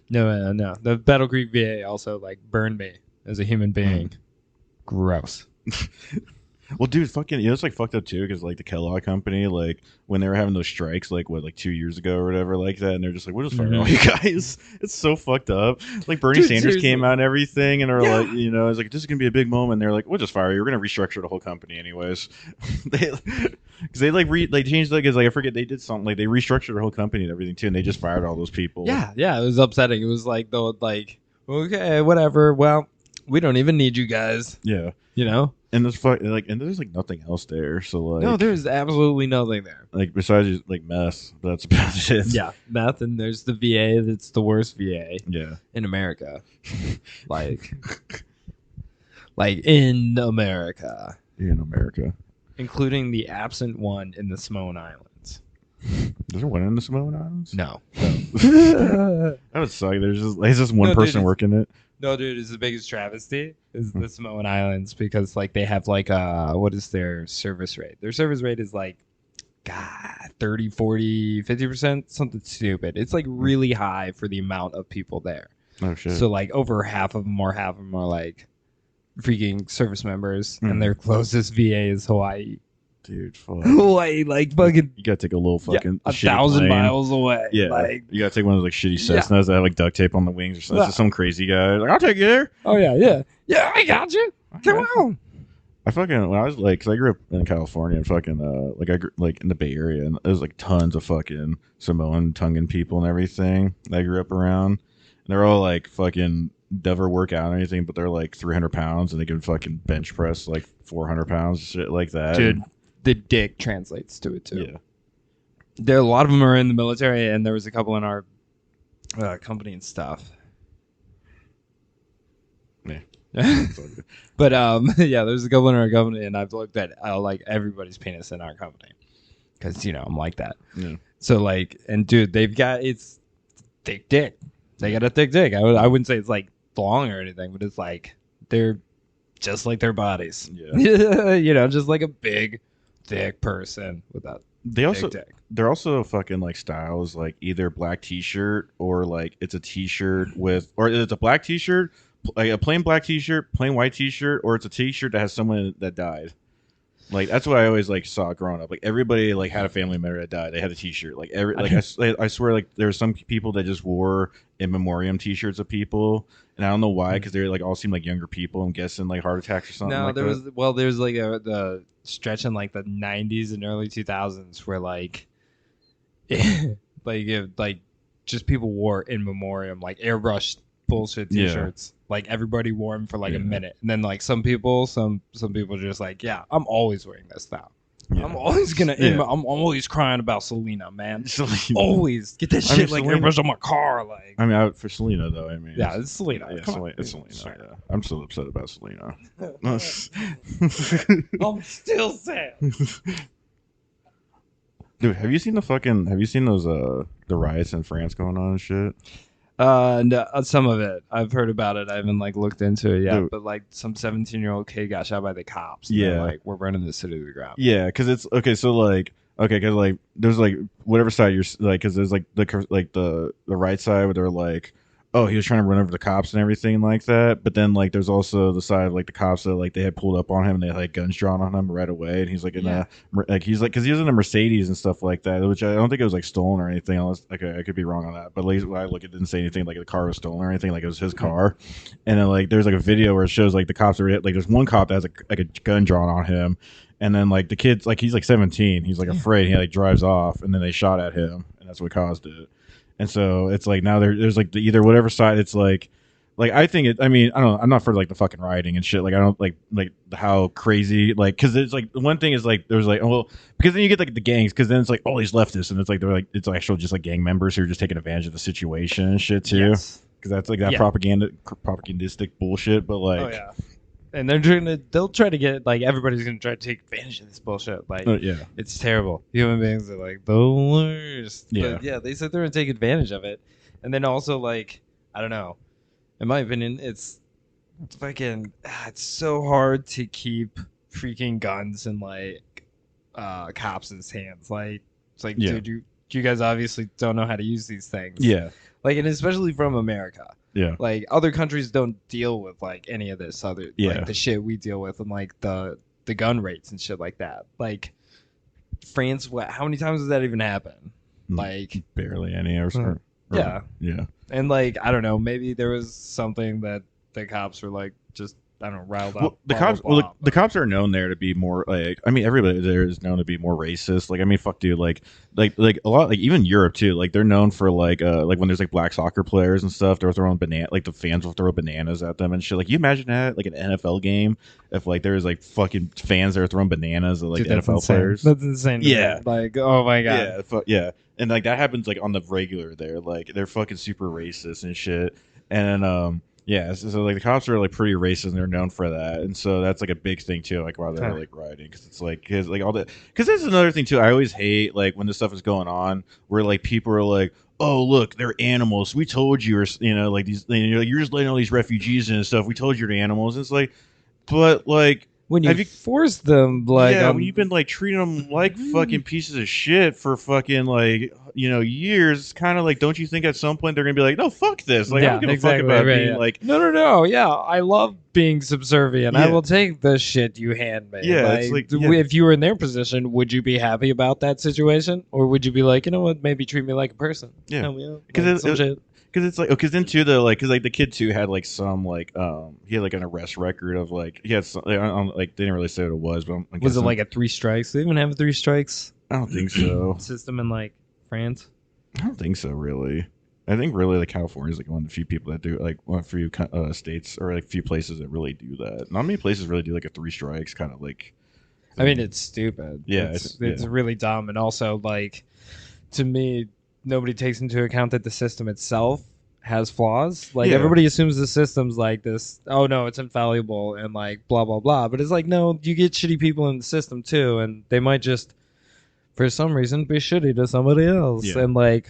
no. The Battle Creek VA also like burned me as a human being. Gross. Well, dude, fucking, it's like fucked up too because like the Kellogg company, like when they were having those strikes, like 2 years ago or whatever, like that, and they're just like, we'll just fire all you guys. It's so fucked up. Like Bernie Sanders seriously. came out and everything, and they're like, it's like this is gonna be a big moment. And they're like, we'll just fire you. We're gonna restructure the whole company anyways. Because they changed like I forget they did something like they restructured the whole company and everything too, and they just fired all those people. Yeah, it was upsetting. It was like okay, whatever. Well, we don't even need you guys. Yeah. You know. And there's like nothing else there. So like no, there's absolutely nothing there. Like besides like meth, that's about it. Yeah, meth, and there's the VA. That's the worst VA. Yeah. In America, like in America. In America, including the absent one in the Samoan Islands. Is there one in the Samoan Islands? No. That would suck. There's just one No, dude, person it's- working it. No, dude, it's the biggest travesty is the Samoan Islands because like they have like what is their service rate? Their service rate is like God, 30, 40, 50%, something stupid. It's like really high for the amount of people there. Oh shit. So like over half of them are like freaking service members Mm. and their closest VA is Hawaii. Dude, fuck. Hawaii like fucking You gotta take a little fucking a shitty 1,000 plane. miles away. Yeah, Like, you gotta take one of those like shitty Yeah. Cessnas that have like duct tape on the wings or something. Yeah. It's just some crazy guy. Like, I'll take you there. oh yeah, I got you. Come on. I fucking when I was like, cause I grew up in California and fucking like I grew like in the Bay Area and there's like tons of fucking Samoan, Tongan people and everything that I grew up around. And they're all like fucking never work out or anything, but they're like 300 pounds and they can fucking bench press like 400 pounds, shit like that. Dude, the dick translates to it too. Yeah. There, a lot of them are in the military, and there was a couple in our company and stuff. Yeah. But yeah, there's a couple in our company, and I've looked at like everybody's penis in our company because I'm like that. Yeah. So like, and dude, they've got it's thick dick. They got a thick dick. I wouldn't say it's like long or anything, but it's like they're just like their bodies. Yeah. Just like a big, thick person with that They also big dick. they're also fucking like styles like either black t-shirt or like it's a t-shirt with or it's a black t-shirt, like a plain black t-shirt, plain white t-shirt, or it's a t-shirt that has someone that died. Like that's what I always like saw growing up. Like everybody like had a family member that died. They had a t-shirt. Like I swear like there were some people that just wore in memoriam t-shirts of people, and I don't know why because they like all seemed like younger people. I'm guessing like heart attacks or something. No, like there that. was there's like the stretch in like the 90s and early 2000s where like like just people wore in memoriam like airbrushed bullshit Yeah. t-shirts. Like everybody wore them for like Yeah. a minute, and then like some people just like, yeah, I'm always wearing this now. Yeah. I'm always gonna. Yeah. I'm always crying about Selena, man. Selena. Always get that I shit mean, like Selena- airbrush on my car. Like, I mean, for Selena though. I mean, yeah, it's Selena. Yeah, Come on. It's Selena. Yeah. I'm still upset about Selena. I'm still sad. Dude, have you seen those the riots in France going on and shit? No, some of it I've heard about it. I haven't like looked into it yet, Dude. but like some 17-year-old kid got shot by the cops. And they're Yeah. like we're burning the city to the ground. Yeah, because it's okay. So like, okay, because like, there's like whatever side you're like, because there's like the right side where they're like, oh, he was trying to run over the cops and everything like that. But then like, there's also the side of like the cops that like they had pulled up on him and they had like guns drawn on him right away, and he's like in a like he's like because he was in a Mercedes and stuff like that, which I don't think it was like stolen or anything. Unless okay, I could be wrong on that, but at least when I look, it didn't say anything like the car was stolen or anything. Like it was his car, and then like there's like a video where it shows like the cops are like there's one cop that has like a gun drawn on him. And then like the kid's like he's like 17, he's like afraid, he like drives off, and then they shot at him, and that's what caused it. And so it's like now there's like either whatever side it's like I think it. I mean I don't know, I'm not for like the fucking rioting and shit. Like I don't like how crazy like because it's like one thing is like there's like well because then you get like the gangs because then it's like all these leftists and it's like they're like it's actual just like gang members who are just taking advantage of the situation and shit too because Yes. that's like that Yeah. propagandistic bullshit. But like Oh yeah. And they'll try to get like everybody's gonna try to take advantage of this bullshit. Like yeah. it's terrible. Human beings are like the worst. Yeah. But yeah, they sit there and take advantage of it. And then also like I don't know. In my opinion, it's fucking it's so hard to keep freaking guns in like cops' hands. Like it's like Yeah. dude, you guys obviously don't know how to use these things. Yeah. Like and especially from America. Yeah. Like other countries don't deal with like any of this other Yeah. like the shit we deal with and like the gun rates and shit like that. Like France, how many times does that even happen? Mm. Like Barely any yeah. Yeah. And like I don't know, maybe there was something that the cops were like just I don't know, riled up. Well, the blah, cops. blah, Well, blah, the cops are known there to be more like. I mean, everybody there is known to be more racist. Like, I mean, fuck, dude. Like a lot. Like even Europe too. Like they're known for like when there's like black soccer players and stuff. They're throwing like the fans will throw bananas at them and shit. Like, you imagine that like an NFL game if like there's like fucking fans that are throwing bananas at like Dude, that's NFL insane. players. That's insane. to me. Yeah. Like oh my god. Yeah. And like that happens like on the regular there. Like they're fucking super racist and shit. And Yeah, so like the cops are like pretty racist and they're known for that, and so that's like a big thing too, like while they're like rioting, because it's like all the because that's another thing too. I always hate like when this stuff is going on where like people are like, oh look, they're animals. We told you, or like these, you're like, you're just letting all these refugees in and stuff. We told you they're animals. And it's like, but like. When Have you you- force them, like, yeah, when you've been like treating them like fucking pieces of shit for fucking like years, it's kind of like, don't you think at some point they're gonna be like, no, fuck this, like I don't give a fuck about being yeah. like, no, yeah, I love being subservient. I Yeah. will take the shit you hand me. Yeah, it's like, yeah. if you were in their position, would you be happy about that situation, or would you be like, you know what, maybe treat me like a person? Yeah. Help me out, Because like, some shit. because it's like, because then too because like the kid too had like some like he had like an arrest record of like he had some, like they didn't really say what it was, but I'm Was it guessing- like a 3 strikes? They even have a 3 strikes I don't think so. system in like France. I don't think so, really. I think really like California is like one of the few people that do like one of the few states or like few places that really do that. Not many places really do like a 3 strikes kind of like. I mean, it's stupid. Yeah, it's yeah. really dumb, and also like, to me, nobody takes into account that the system itself has flaws. Like Yeah. everybody assumes the system's like this. Oh no, it's infallible and like blah blah blah. But it's like no, you get shitty people in the system too, and they might just, for some reason, be shitty to somebody else. Yeah. And like,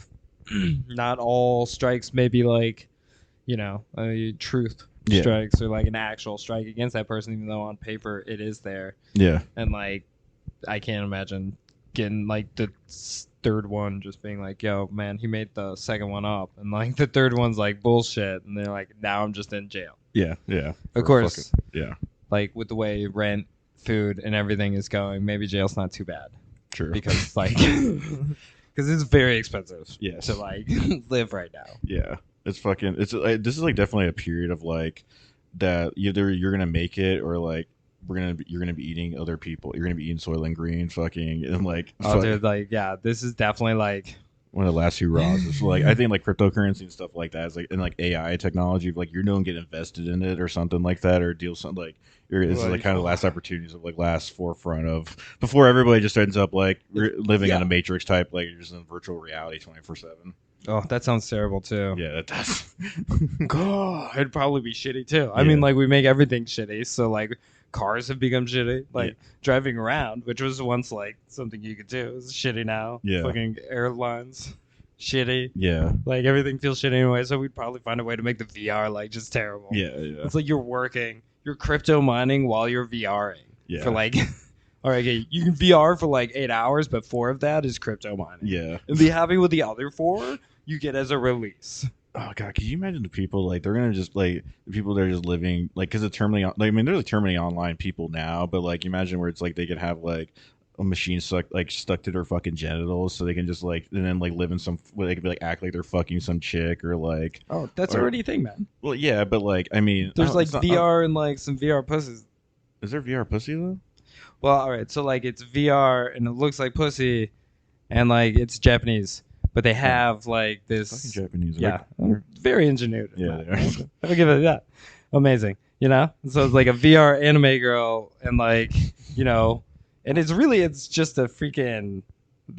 not all strikes may be like, truth Yeah. strikes or like an actual strike against that person, even though on paper it is there. Yeah. And like, I can't imagine getting like the third one just being like, yo, man, he made the second one up. And like the third one's like bullshit. And they're like, now I'm just in jail. Yeah. Yeah. Of For course, yeah. like with the way rent, food, and everything is going, maybe jail's not too bad. True. Because like, because it's very expensive Yes. to like live right now. Yeah. It's fucking. It's this is like definitely a period of like that either you're gonna make it or like you're gonna be eating other people. You're gonna be eating Soylent Green, fucking, and like Oh, dude, like, yeah, this is definitely like, one of the last hurrahs. It's like I think like cryptocurrency and stuff like that is like and like AI technology, like you're going to get invested in it or something like that or deal something like this is like kind of the last opportunities of like last forefront of before everybody just ends up like living in a matrix type like you're just in virtual reality 24/7. oh, that sounds terrible too. Yeah, that does. God, it'd probably be shitty too. I Yeah. mean, like we make everything shitty, so like cars have become shitty. Like Yeah. driving around, which was once like something you could do, is shitty now. Yeah. Fucking airlines, shitty. Yeah, Like everything feels shitty anyway. So we'd probably find a way to make the VR like just terrible. yeah. It's like you're crypto mining while you're VRing Yeah. for like. All right, okay, you can VR for like 8 hours, but 4 of that is crypto mining. Yeah. And be happy with the other 4 you get as a release. Oh god, can you imagine the people like they're gonna just like the people that are just living like because it's terminally like, I mean there's like terminally online people now, but like imagine where it's like they could have like a machine stuck to their fucking genitals so they can just like and then like live in some where they could be like act like they're fucking some chick or like Oh, that's Or- already a thing, man. well yeah but like I mean There's like it's not- VR and like some VR pussies. is there VR pussy though? Well, all right, so like it's VR and it looks like pussy, and like it's Japanese, but they have like Fucking this. Japanese. Yeah, They're- very ingenuity. Yeah, man. they are. I'll give it that. Amazing, So it's like a VR anime girl, and like and it's just a freaking.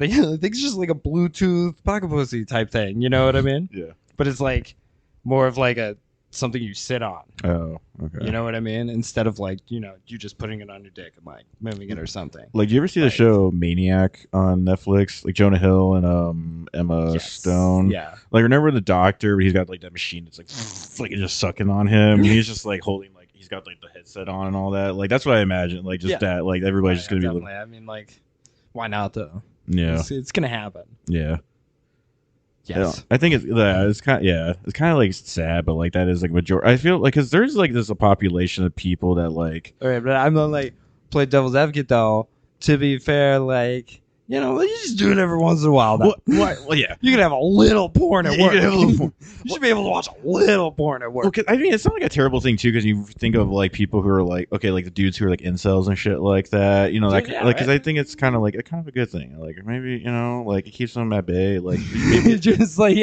I think it's just like a Bluetooth pocket pussy type thing. You know what I mean? yeah. But it's like more of like a something you sit on. Oh, okay. You know what I mean? Instead of like, you just putting it on your dick and like moving it or something. Like, do you ever see the Like- show Maniac on Netflix? Like Jonah Hill and Emma Yes. Stone. Yeah. Like, remember the doctor? He's got like that machine that's like just sucking on him. And he's just like holding like he's got like the headset on and all that. Like that's what I imagine. Like just Yeah. that. Like everybody's just gonna be. Definitely. I mean, like, why not though? Yeah. It's gonna happen. Yeah. Yes. Yeah. I think it's kind of it's kind of like sad, but like that is like majority. I feel like because there's like this a population of people that like All right, but I'm not like play devil's advocate though. To be fair, like you just do it every once in a while. Now. well yeah. You can have a little porn at Yeah, you work. can have a little porn. You should be able to watch a little porn at work. Well, 'cause I mean, it's not like a terrible thing too, because you think of like people who are like, okay, like the dudes who are like incels and shit like that, that, Yeah, like, because right. I think it's kind of like a good thing, like maybe like it keeps them at bay, like Just like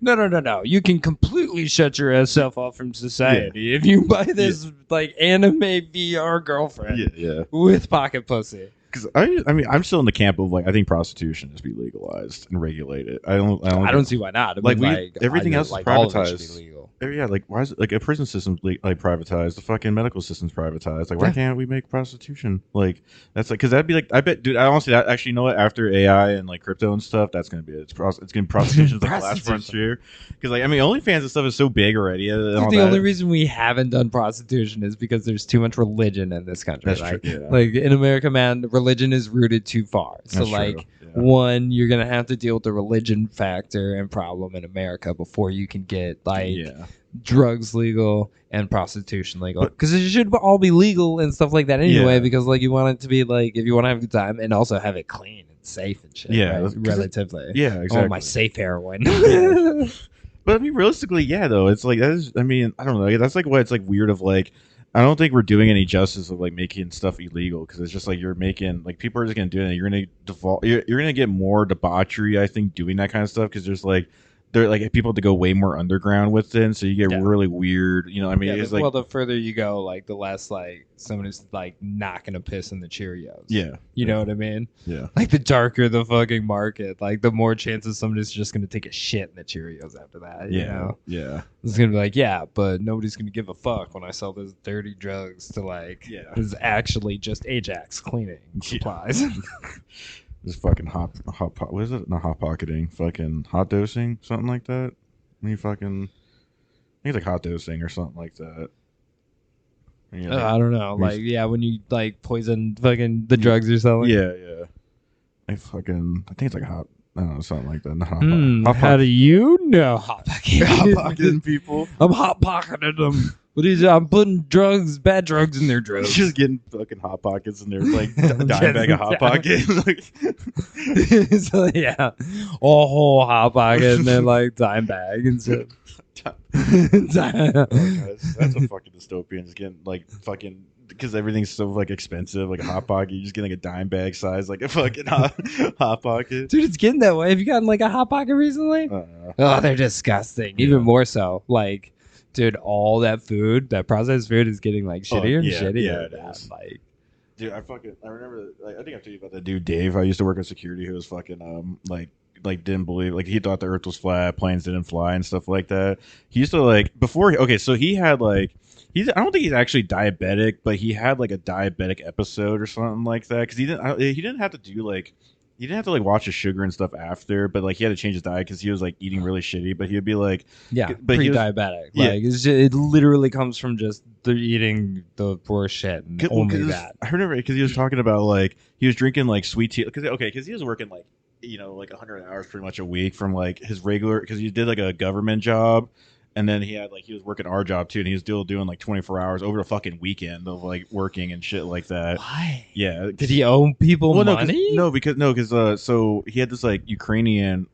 no. You can completely shut yourself off from society if you buy this like anime VR girlfriend yeah. with pocket pussy. Because I mean, I'm still in the camp of like I think prostitution should be legalized and regulated. I don't I don't see why not. I Like, mean, everything else is all of it should privatized. be legal. Yeah, like why is it like a prison system's like privatized, the fucking medical system's privatized? Like why Yeah. can't we make prostitution like that's like because that'd be like I bet, dude. I honestly that actually you know what after AI and like crypto and stuff, that's gonna be it. It's gonna be prostitution's like the last Prostitution. frontier because like I mean OnlyFans and stuff is so big already. And all The that. only reason we haven't done prostitution is because there's too much religion in this country. That's like, true. Yeah. like in America, man, religion is rooted too far. So That's like, true, yeah. one, you're gonna have to deal with the religion factor and problem in America before you can get like yeah. drugs legal and prostitution legal, because it should all be legal and stuff like that anyway. Yeah. Because like you want it to be like if you want to have a good time and also have it clean and safe and shit. Yeah, right? 'cause it- relatively. Yeah, exactly. Oh, my safe heroin. Yeah. But I mean, realistically, yeah, though it's like that is. I mean, I don't know. That's like what it's like weird of like. I don't think we're doing any justice of like making stuff illegal because it's just like you're making like people are just gonna do it. And you're gonna default. You're gonna get more debauchery, I think, doing that kind of stuff because there's like they're like people have to go way more underground with it, and so you get Yeah. really weird. You know, I mean, Yeah, it's like well, the further you go, like the less like someone is like not gonna piss in the Cheerios. yeah, You know what I mean? yeah, Like the darker the fucking market, like the more chances somebody's just gonna take a shit in the Cheerios after that. You yeah, know? yeah. It's gonna be like, yeah, but nobody's gonna give a fuck when I sell those dirty drugs to like Yeah. this is actually just Ajax cleaning supplies. This fucking hot what is it? Not hot pocketing, fucking hot dosing, something like that. When you fucking, I think it's like hot dosing or something like that. And you're like- I don't know. we- Like, yeah, when you like poison fucking the drugs you're selling. yeah, yeah. I think it's like hot. I don't know, something like that. Not hot, hot How do you know hot pocketing people. I'm hot pocketing them. What is it? I'm putting bad drugs in their drugs. Just getting fucking hot pockets and there's like a dime bag of hot pocket. Like, So yeah, a whole hot pocket and then like dime bag and stuff. that's a fucking dystopian. Just getting like fucking because everything's so like expensive. Like a hot pocket, you just get like a dime bag size, like a fucking hot pocket. Dude, it's getting that way. Have you gotten like a hot pocket recently? Oh, they're disgusting. Even more so. Like, dude, all that food, that processed food, is getting like shittier and yeah, shittier. yeah, it man. is. Like, Dude, I remember. Like, I think I've told you about that dude Dave. I used to work at security. Who was fucking like didn't believe like he thought the Earth was flat, planes didn't fly, and stuff like that. He used to like before. Okay, so he had like I don't think he's actually diabetic, but he had like a diabetic episode or something like that because he didn't have to do like. He didn't have to like watch his sugar and stuff after, but like he had to change his diet because he was like eating really shitty. But he would be like, yeah, but he was- pre-diabetic. Yeah. Like, it literally comes from just the eating the poor shit and only that. I remember because he was talking about like he was drinking like sweet tea because he was working like like 100 hours pretty much a week from like his regular because he did like a government job. And then he was working our job too, and he was still doing like 24 hours over the fucking weekend of like working and shit like that. Why? Yeah. Did he owe people Well, money? because so he had this like Ukrainian,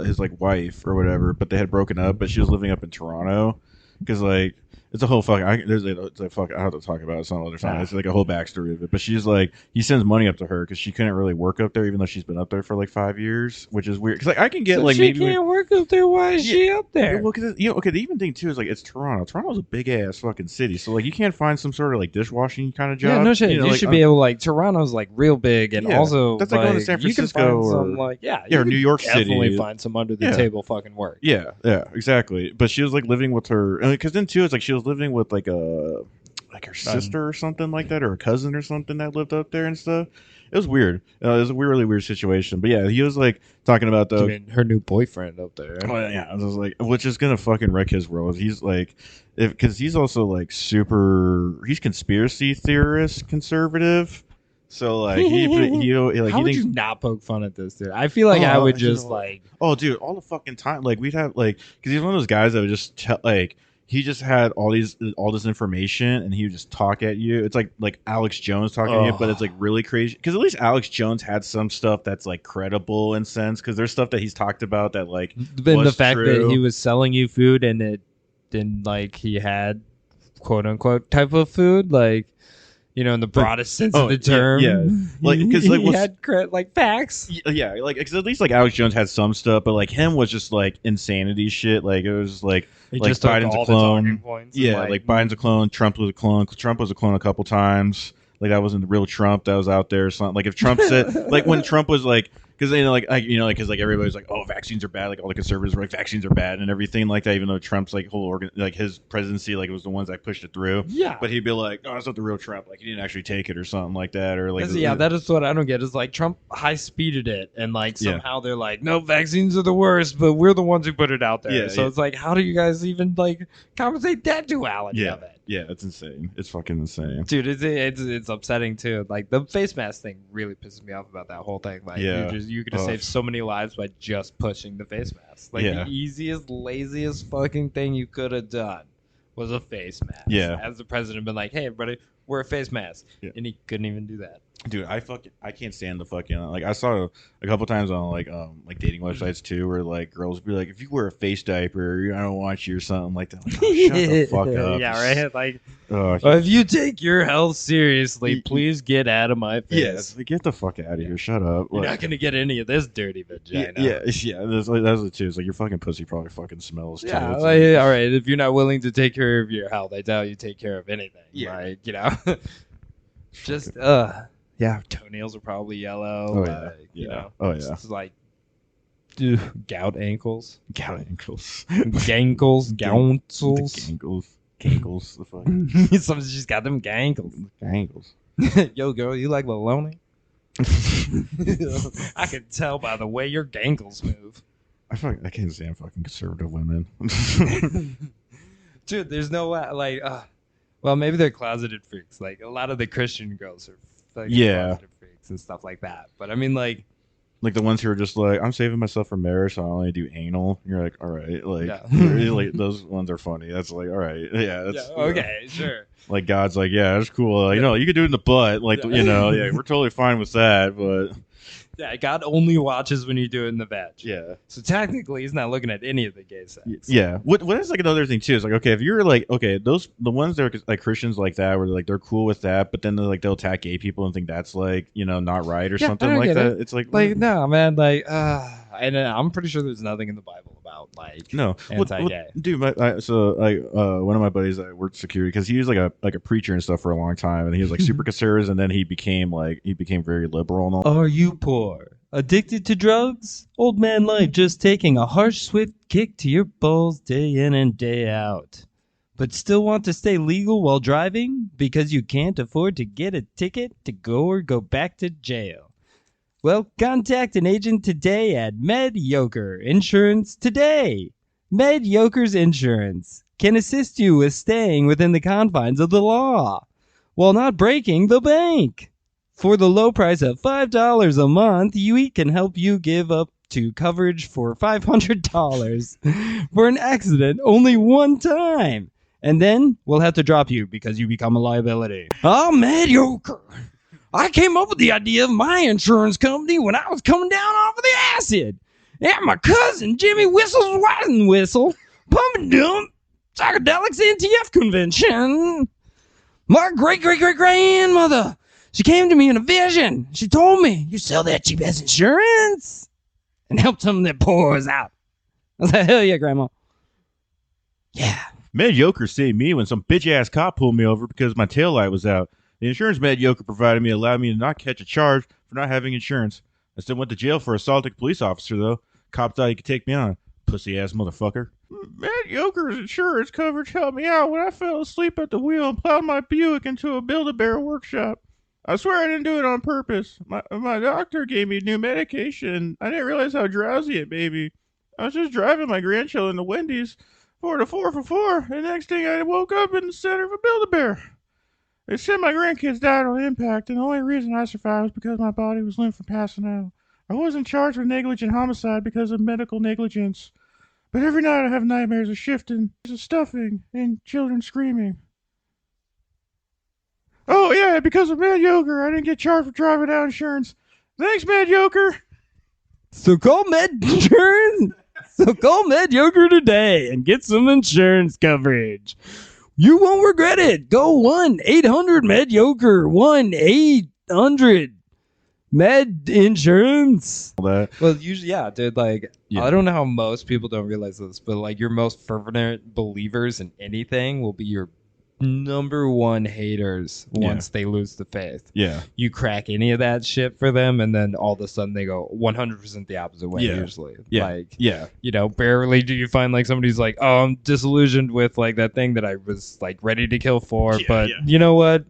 his like wife or whatever, but they had broken up, but she was living up in Toronto because like it's a whole fucking. I have to talk about it some other time. It's like a whole backstory of it. But she's like, he sends money up to her because she couldn't really work up there, even though she's been up there for like 5 years, which is weird. Because like I can get So like she maybe. can't work up there. Why is she up there? Well, because okay. The even thing too is like it's Toronto. Toronto's a big ass fucking city, so like you can't find some sort of like dishwashing kind of job. Yeah, no shit. You, know, You like, should be able like Toronto's like real big and Yeah, also that's like going to San you can Francisco find some or- like yeah, you or can New York City. definitely find some under the Yeah. table fucking work. Yeah, exactly. But she was like living with her, because then too, it's like she was living with like her sister or something like that, or a cousin or something that lived up there and stuff. It was weird. It was a really weird situation. But yeah, he was like talking about I the. mean, her new boyfriend up there. Oh, yeah, I was like, which is gonna fucking wreck his world. He's like, because he's also like he's conspiracy theorist conservative. So like How would you not poke fun at this dude? I feel like I would you just know, like oh, dude, all the fucking time. Like we'd have like, because he's one of those guys that would just tell like. He just had all this information, and he would just talk at you. It's like Alex Jones talking to you, but it's like really crazy. Because at least Alex Jones had some stuff that's like credible in sense. Because there's stuff that he's talked about that like then the was fact true. that he was selling you food and it didn't like he had quote unquote type of food like. You know, in the broadest sense of the term. yeah. Like, 'cause, like, he what's- had like facts. yeah, like 'cause at least like Alex Jones had some stuff, but like him was just like insanity shit. Like it was just like He like just took Biden's all a clone. the talking points. and, Yeah, like Biden's a clone. Trump was a clone. Trump was a clone a couple times. Like that wasn't the real Trump that was out there or something. Like if Trump said, like when Trump was like, because because like everybody's like, oh, vaccines are bad. Like all the conservatives were like, vaccines are bad and everything like that. Even though Trump's like like his presidency like was the ones that pushed it through. Yeah. But he'd be like, oh, it's not the real Trump. Like he didn't actually take it or something like that. Or like Yeah, that is what I don't get. Is like Trump high speeded it, and like Yeah. somehow they're like, no, vaccines are the worst, but we're the ones who put it out there. Yeah, So yeah. it's like, how do you guys even like compensate that duality of it? Yeah, it's insane. It's fucking insane. Dude, it's upsetting too. Like the face mask thing really pisses me off about that whole thing. Like Yeah. you could have Ugh. saved so many lives by just pushing the face mask. Like Yeah. the easiest, laziest fucking thing you could have done was a face mask. Yeah. As the president been like, hey everybody, wear a face mask. Yeah. And he couldn't even do that. Dude, I can't stand the fucking like I saw a couple times on like dating websites too where like girls be like, if you wear a face diaper I don't want you or something like that. Like, oh, shut the fuck up. Yeah, right? Like Oh, if you take your health seriously, please get out of my yeah, face. like, get the fuck out of here. Shut up. You're Like, not gonna get any of this dirty yeah, vagina. That's it too. It's like your fucking pussy probably fucking smells too. Yeah, It's like, all right. If you're not willing to take care of your health, I doubt you take care of anything. Yeah. Like, you know, just yeah, toenails are probably yellow. Oh, yeah. You Yeah. know, Oh, it's yeah. just like gout ankles, gout ankles. gankles, The gounsels. gankles, the fucking Sometimes she's got them gankles. ankles. Yo, girl, you like baloney? I can tell by the way your gankles move. I can't stand fucking conservative women. Dude, there's no way, like, well, maybe they're closeted freaks. Like, a lot of the Christian girls are fucking Yeah. closeted freaks and stuff like that. But I mean, like, Like the ones who are just like, I'm saving myself for marriage, so I only do anal. You're like, all right, like, Yeah. really, like those ones are funny. That's like, all right, yeah, that's okay, sure. Like God's like, yeah, that's cool. Like, you could do it in the butt, like Yeah. yeah, we're totally fine with that, but Yeah, God only watches when you do it in the veg. yeah, So technically, he's not looking at any of the gay sex. yeah. What is like another thing too is like, okay, if you're like, okay, the ones that are like Christians like that, where like they're cool with that, but then they'll attack gay people and think that's like not right or Yeah, I something don't like get that. it. It's like No, man, like, and I'm pretty sure there's nothing in the Bible about, like, no, anti-gay. dude. One of my buddies that worked security because he was like a preacher and stuff for a long time, and he was like super conservative, and then he became very liberal and all. Are you poor? Addicted to drugs? Old man life just taking a harsh, swift kick to your balls day in and day out. But still want to stay legal while driving because you can't afford to get a ticket to go or go back to jail? Well, contact an agent today at Mediocre Insurance today. Mediocre's Insurance can assist you with staying within the confines of the law while not breaking the bank. For the low price of $5 a month, we can help you give up to coverage for $500 for an accident only one time. And then we'll have to drop you because you become a liability. I'm mediocre. I came up with the idea of my insurance company when I was coming down off of the acid. And my cousin Jimmy Whistle's Wise Whistle, Pump and Dump, Psychedelics NTF Convention. My great-great-great-grandmother, she came to me in a vision. She told me, you sell that cheap ass insurance and help some of that poors out. I was like, hell yeah, Grandma. Yeah. Mediocre saved me when some bitch ass cop pulled me over because my taillight was out. The insurance Mediocre provided me allowed me to not catch a charge for not having insurance. I still went to jail for assaulting a police officer though. Cop thought he could take me on. Pussy ass motherfucker. Mediocre's insurance coverage helped me out when I fell asleep at the wheel and plowed my Buick into a Build-A-Bear workshop. I swear I didn't do it on purpose. My doctor gave me new medication. I didn't realize how drowsy it made me. I was just driving my grandchildren to Wendy's for the 4 for 4, and next thing I woke up in the center of a Build-A-Bear. They said my grandkids died on impact, and the only reason I survived was because my body was limp from passing out. I wasn't charged with negligent homicide because of medical negligence. But every night I have nightmares of shifting, of stuffing, and children screaming. Oh yeah, because of Mediocre, I didn't get charged for driving without insurance. Thanks, Mediocre. So call Mediocre. So call Mediocre today and get some insurance coverage. You won't regret it. Go 1-800-MEDIOCRE. 1-800-MED-INSURANCE. All that. Well, usually, yeah, dude. Like, Yeah. I don't know how most people don't realize this, but like, your most fervent believers in anything will be your number one haters once they lose the faith. Yeah. You crack any of that shit for them, and then all of a sudden they go 100% the opposite way. Yeah. Usually, Yeah. like Yeah. you know, barely do you find like somebody's like, oh, I'm disillusioned with like that thing that I was like ready to kill for, Yeah, but yeah. you know what?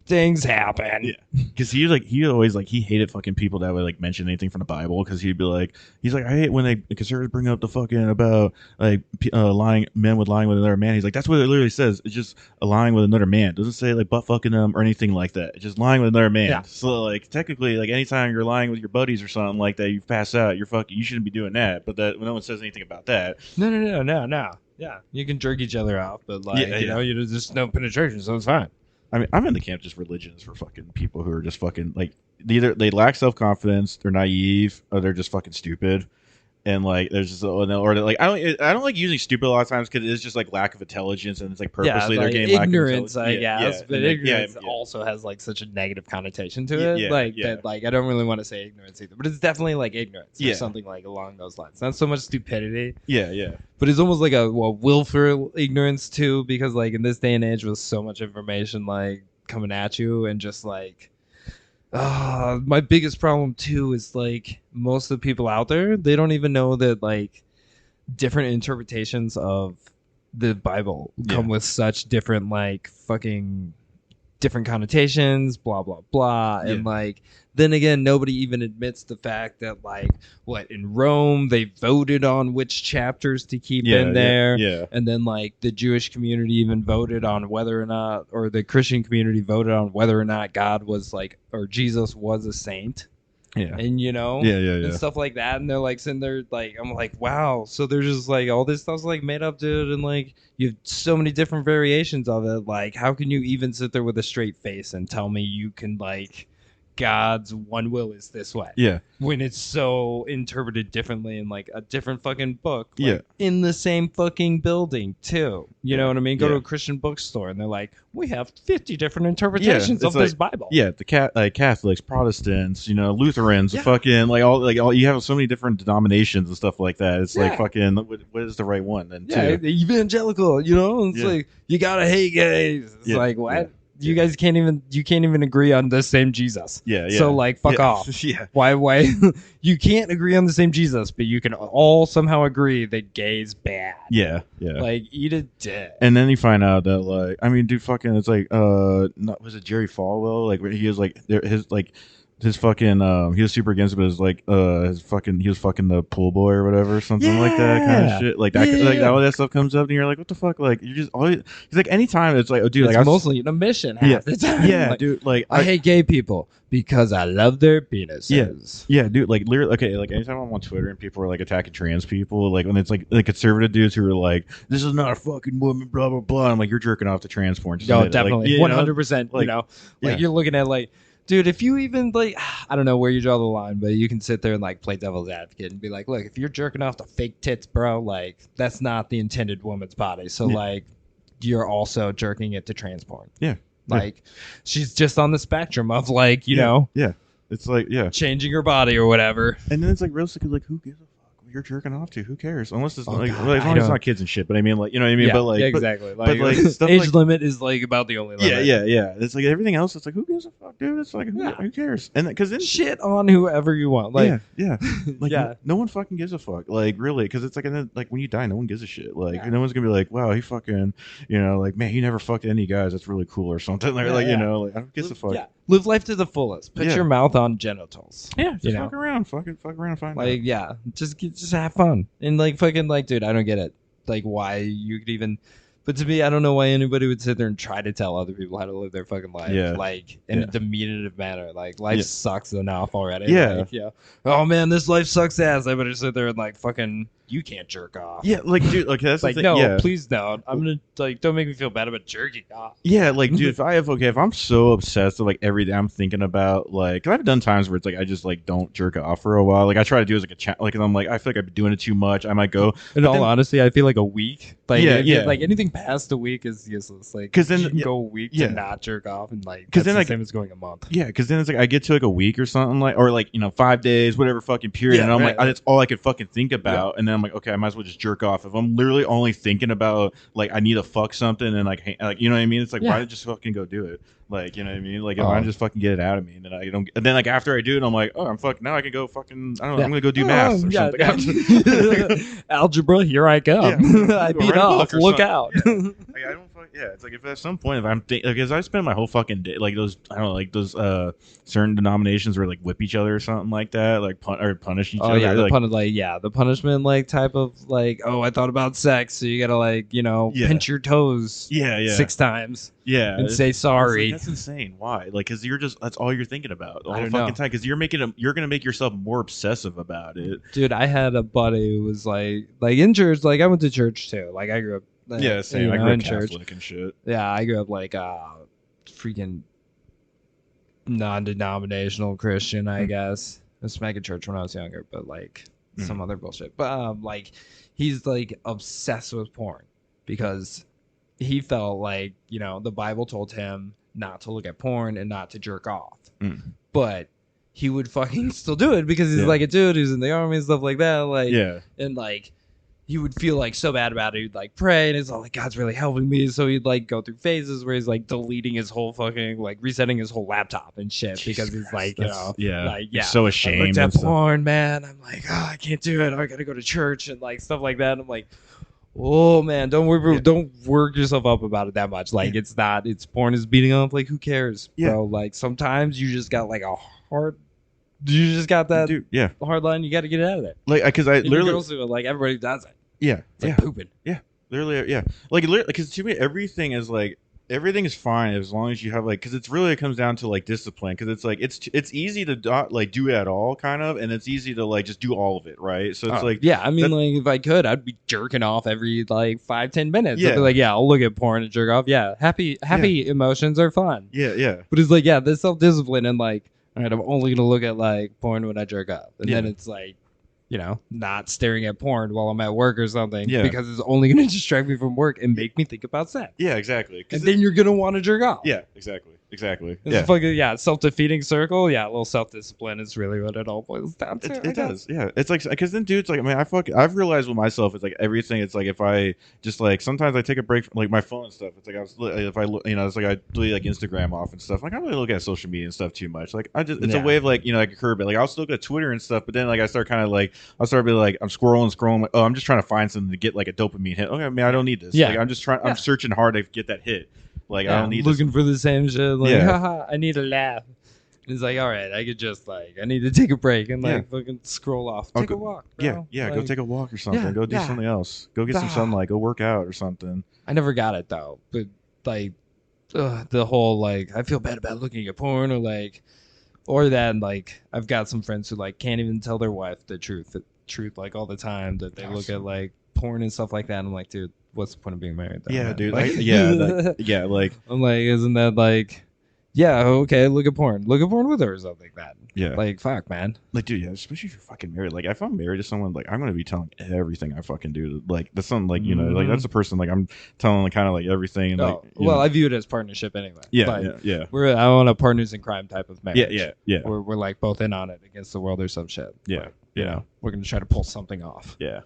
Things happen. Yeah. Because he always like he hated fucking people that would like mention anything from the Bible, because he'd be like, he's like, I hate when the conservatives bring up the fucking about like lying with another man. He's like, that's what it literally says. It's just lying with another man. It doesn't say like butt fucking them or anything like that. It's just lying with another man. Yeah. So like technically, like anytime you're lying with your buddies or something like that, you pass out. You shouldn't be doing that. But that no one says anything about that. No. Yeah, you can jerk each other off, but like Yeah, you yeah. know, you just no penetration, so it's fine. I mean, I'm in the camp just religion is for fucking people who are just fucking like either they lack self confidence, they're naive, or they're just fucking stupid. And like, there's just or like I don't like using stupid a lot of times because it's just like lack of intelligence, and it's like purposely yeah, they're like getting lack of ignorance, I intelligence. guess, but And, like, ignorance yeah. also has like such a negative connotation to Yeah, it. yeah, like yeah. that, like I don't really want to say ignorance either, but it's definitely like ignorance Yeah. or something like along those lines. Not so much stupidity, Yeah. but it's almost like a willful ignorance too, because like in this day and age with so much information like coming at you and just like. My biggest problem too is like most of the people out there, they don't even know that like different interpretations of the Bible come Yeah. with such different like fucking different connotations, blah blah blah. And Yeah. like then again, nobody even admits the fact that like what in Rome they voted on which chapters to keep in there. Yeah. And then like the Jewish community even voted on whether or not, or the Christian community voted on whether or not God was like, or Jesus was a saint. Yeah. And you know, Yeah. and stuff like that. And they're like sitting there like, I'm like, wow. So they're just like, all this stuff's like made up, dude. And like, you have so many different variations of it. Like, how can you even sit there with a straight face and tell me you can like, God's one will is this way? Yeah. When it's so interpreted differently in like a different fucking book, like, Yeah. in the same fucking building too. You know what I mean? Go to Yeah. a Christian bookstore and they're like, we have 50 different interpretations of it's this like- Bible. Yeah, the Catholics, Protestants, Lutherans, Yeah. fucking like all you have so many different denominations and stuff like that. It's like Yeah. fucking what is the right one then Yeah, too? evangelical. You know, it's Yeah. like you gotta hate gays. It's Yeah, like what? yeah. You guys can't even agree on the same Jesus. Yeah. So like, fuck Yeah. off. Yeah. Why you can't agree on the same Jesus, but you can all somehow agree that gay's bad. Yeah. Yeah. Like, eat a dick. And then you find out that like I mean, dude, fucking, it's like was it Jerry Falwell? Like he was like his fucking he was super against it, but it was like he was fucking the pool boy or whatever, something like that kind Yeah. of shit. Like that, like Yeah. all that stuff comes up, and you're like, what the fuck? Like you just always. He's like, anytime it's like, oh, dude, It's like I was, mostly an admission half the time. yeah, Like, dude, like I hate gay people because I love their penises. Yeah, dude, like literally, okay, like anytime I'm on Twitter and people are like attacking trans people, like when it's like conservative dudes who are like, this is not a fucking woman, blah blah blah. I'm like, you're jerking off to trans porn. Just No, admit it. Like, definitely, you know, 100%. like, You know, yeah. like you're looking at like, dude, if you even like, I don't know where you draw the line, but you can sit there and like play devil's advocate and be like, look, if you're jerking off to fake tits, bro, like that's not the intended woman's body. So Yeah. like, you're also jerking it to trans porn. Yeah. Like, she's just on the spectrum of like, you know, yeah, it's like changing her body or whatever. and then it's like realistically, like who gives a fuck what you're jerking off to? Who cares? Unless it's Oh, like, God, well, as I long as it's don't- not kids and shit. But I mean, like, you know what I mean? Yeah, But like, yeah, but- exactly. but, like, stuff age like- limit is like about the only limit. yeah. It's like everything else. It's like who gives a fuck, dude? It's like Yeah. who cares? And because then Shit on whoever you want. Like, yeah. Like yeah. no one fucking gives a fuck. Like really, because it's like and then, like when you die, no one gives a shit. Like Yeah. no one's gonna be like, wow, he fucking, like man, he never fucked any guys. That's really cool or something. Like, Yeah, like yeah. like I don't give a fuck. Yeah. Live life to the fullest. Put Yeah. your mouth on genitals. Yeah, just You know? fuck around, fuck around, and find Like, yeah, just have fun and like fucking like, dude, I don't get it. Like, why you could even. But to me, I don't know why anybody would sit there and try to tell other people how to live their fucking life. Yeah. Like in Yeah. a diminutive manner. Like life Yeah. sucks enough already. Yeah. Like, yeah. Oh man, this life sucks ass. I better sit there and like fucking. You can't jerk off. Yeah, like dude, like that's Like the thing. no, Yeah. please don't. I'm gonna like don't make me feel bad about jerking off. Yeah, like dude, if I'm so obsessed with like every day I'm thinking about like, cause I've done times where it's like I just like don't jerk off for a while. Like I try to do as like a chat, like and I'm like I feel like I've been doing it too much. I might go. In But all then- honesty, I feel like a week Like, Yeah. like anything past a week is useless. Like, 'Cause then- you can go a week yeah. to not jerk off, and like, 'Cause that's then, the like- same as going a month. Yeah, because then it's like I get to like a week or something like, or like 5 days, whatever fucking period, Yeah, and I'm right. like, that's all I could fucking think about, and then I'm like, okay, I might as well just jerk off. If I'm literally only thinking about like I need to fuck something and like, like you know what I mean? It's like Yeah. why not just fucking go do it? Like you know what I mean? Like if Oh. I just fucking get it out of me, and then I don't, and then like after I do it, I'm like, oh, I'm fucking now I can go fucking I don't know, Yeah. I'm gonna go do math or something. Algebra, here I come. Yeah. I Go beat write a off. book or Look something. out. Like, I don't fuck, yeah, it's like if at some point if I'm like as I spend my whole fucking day like those I don't know like those certain denominations where like whip each other or something like that like or punish each Oh other yeah, the like, the punishment like type of like, oh, I thought about sex, so you gotta like, Yeah. pinch your toes yeah 6 times yeah and it's- say it's sorry. like, that's insane. Why? Like because you're just that's all you're thinking about all I the don't fucking know. time because you're gonna make yourself more obsessive about it. Dude, I had a buddy who was like in church, like I went to church too. Like I grew up like, Yeah, same. you I know, grew in up church. Catholic and shit. Yeah, I grew up like freaking non-denominational Christian, I guess. I was mega church when I was younger, but like some other bullshit. But like he's like obsessed with porn because he felt like, the Bible told him not to look at porn and not to jerk off. Mm. But he would fucking still do it because he's Yeah. like a dude who's in the army and stuff like that. Like Yeah, and like he would feel like so bad about it. He'd like pray and he's all like, God's really helping me. So he'd like go through phases where he's like deleting his whole fucking like resetting his whole laptop and shit because he's like, That's- yeah, like, you're yeah, so I ashamed. looked at and stuff. porn, man. I'm like, oh, I can't do it. I gotta go to church and like stuff like that. I'm like, oh man, don't work yourself up about it that much. Like it's porn is beating up. Like who cares, Yeah. bro? Like sometimes you just got like you just got that Dude, yeah, hard line. You got to get it out of there. like because I And your literally girls do it. Like everybody does it. yeah It's like yeah. pooping. Literally, yeah. Like, because to me, everything is fine as long as you have like, because it's really it comes down to like discipline. Because it's like it's easy to not like do it at all, kind of, and it's easy to like just do all of it, right? So it's like, yeah, I mean, that- like if I could, I'd be jerking off every like 5-10 minutes. I'd Yeah. be like, yeah, I'll look at porn and jerk off. Yeah, happy emotions are fun. yeah, But it's like, yeah, there's self discipline and like, all right, I'm only gonna look at like porn when I jerk off, and then Yeah. it's like, not staring at porn while I'm at work or something, Yeah. because it's only gonna distract me from work and make me think about sex. yeah, exactly. 'Cause And then you're gonna want to jerk off. yeah, exactly. It's Yeah, a fucking self-defeating circle. Yeah, a little self-discipline is really what it all boils down to. I it guess. does. Yeah, it's like because then dudes like I mean I've realized with myself it's like everything. It's like if I just like sometimes I take a break from like my phone and stuff. It's like if I look it's like I delete like Instagram off and stuff. Like I don't really look at social media and stuff too much. Like I just it's a Yeah. way of like like a curb it. Like I'll still look at Twitter and stuff, but then like I start kind of like I'll start being like I'm scrolling. Like, oh, I'm just trying to find something to get like a dopamine hit. Okay, I mean I don't need this. Yeah. Like I'm just trying. Yeah. I'm searching hard to get that hit. Like I Yeah, don't need looking this. for the same shit. Like, Yeah. haha, I need a laugh. And it's like, all right, I could just like, I need to take a break and like fucking scroll off. I'll Take go- a walk. Yeah, Bro. yeah. Go Like, take a walk or something. yeah, Go do yeah. something else. Go get some Ah. sunlight. Go work out or something. I never got it though, but like, the whole like, I feel bad about looking at porn or that like, I've got some friends who like can't even tell their wife the truth like all the time that they look at like porn and stuff like that. And I'm like, dude, what's the point of being married? Then, Yeah, man? dude. Like, Yeah, like I'm like, isn't that like, yeah, okay, look at porn with her or something like that. yeah. Like, fuck, man. Like, dude, yeah, especially if you're fucking married. Like, if I'm married to someone, like, I'm gonna be telling everything I fucking do. Like, that's something, like, like Mhm. that's a person, like, I'm telling, like, kind of, like, everything. And, like, Oh, you well, know. I view it as partnership anyway. yeah, Like, yeah, I want a partners in crime type of marriage. yeah, We're like both in on it against the world or some shit. yeah, Like, you yeah, know, we're gonna try to pull something off. yeah.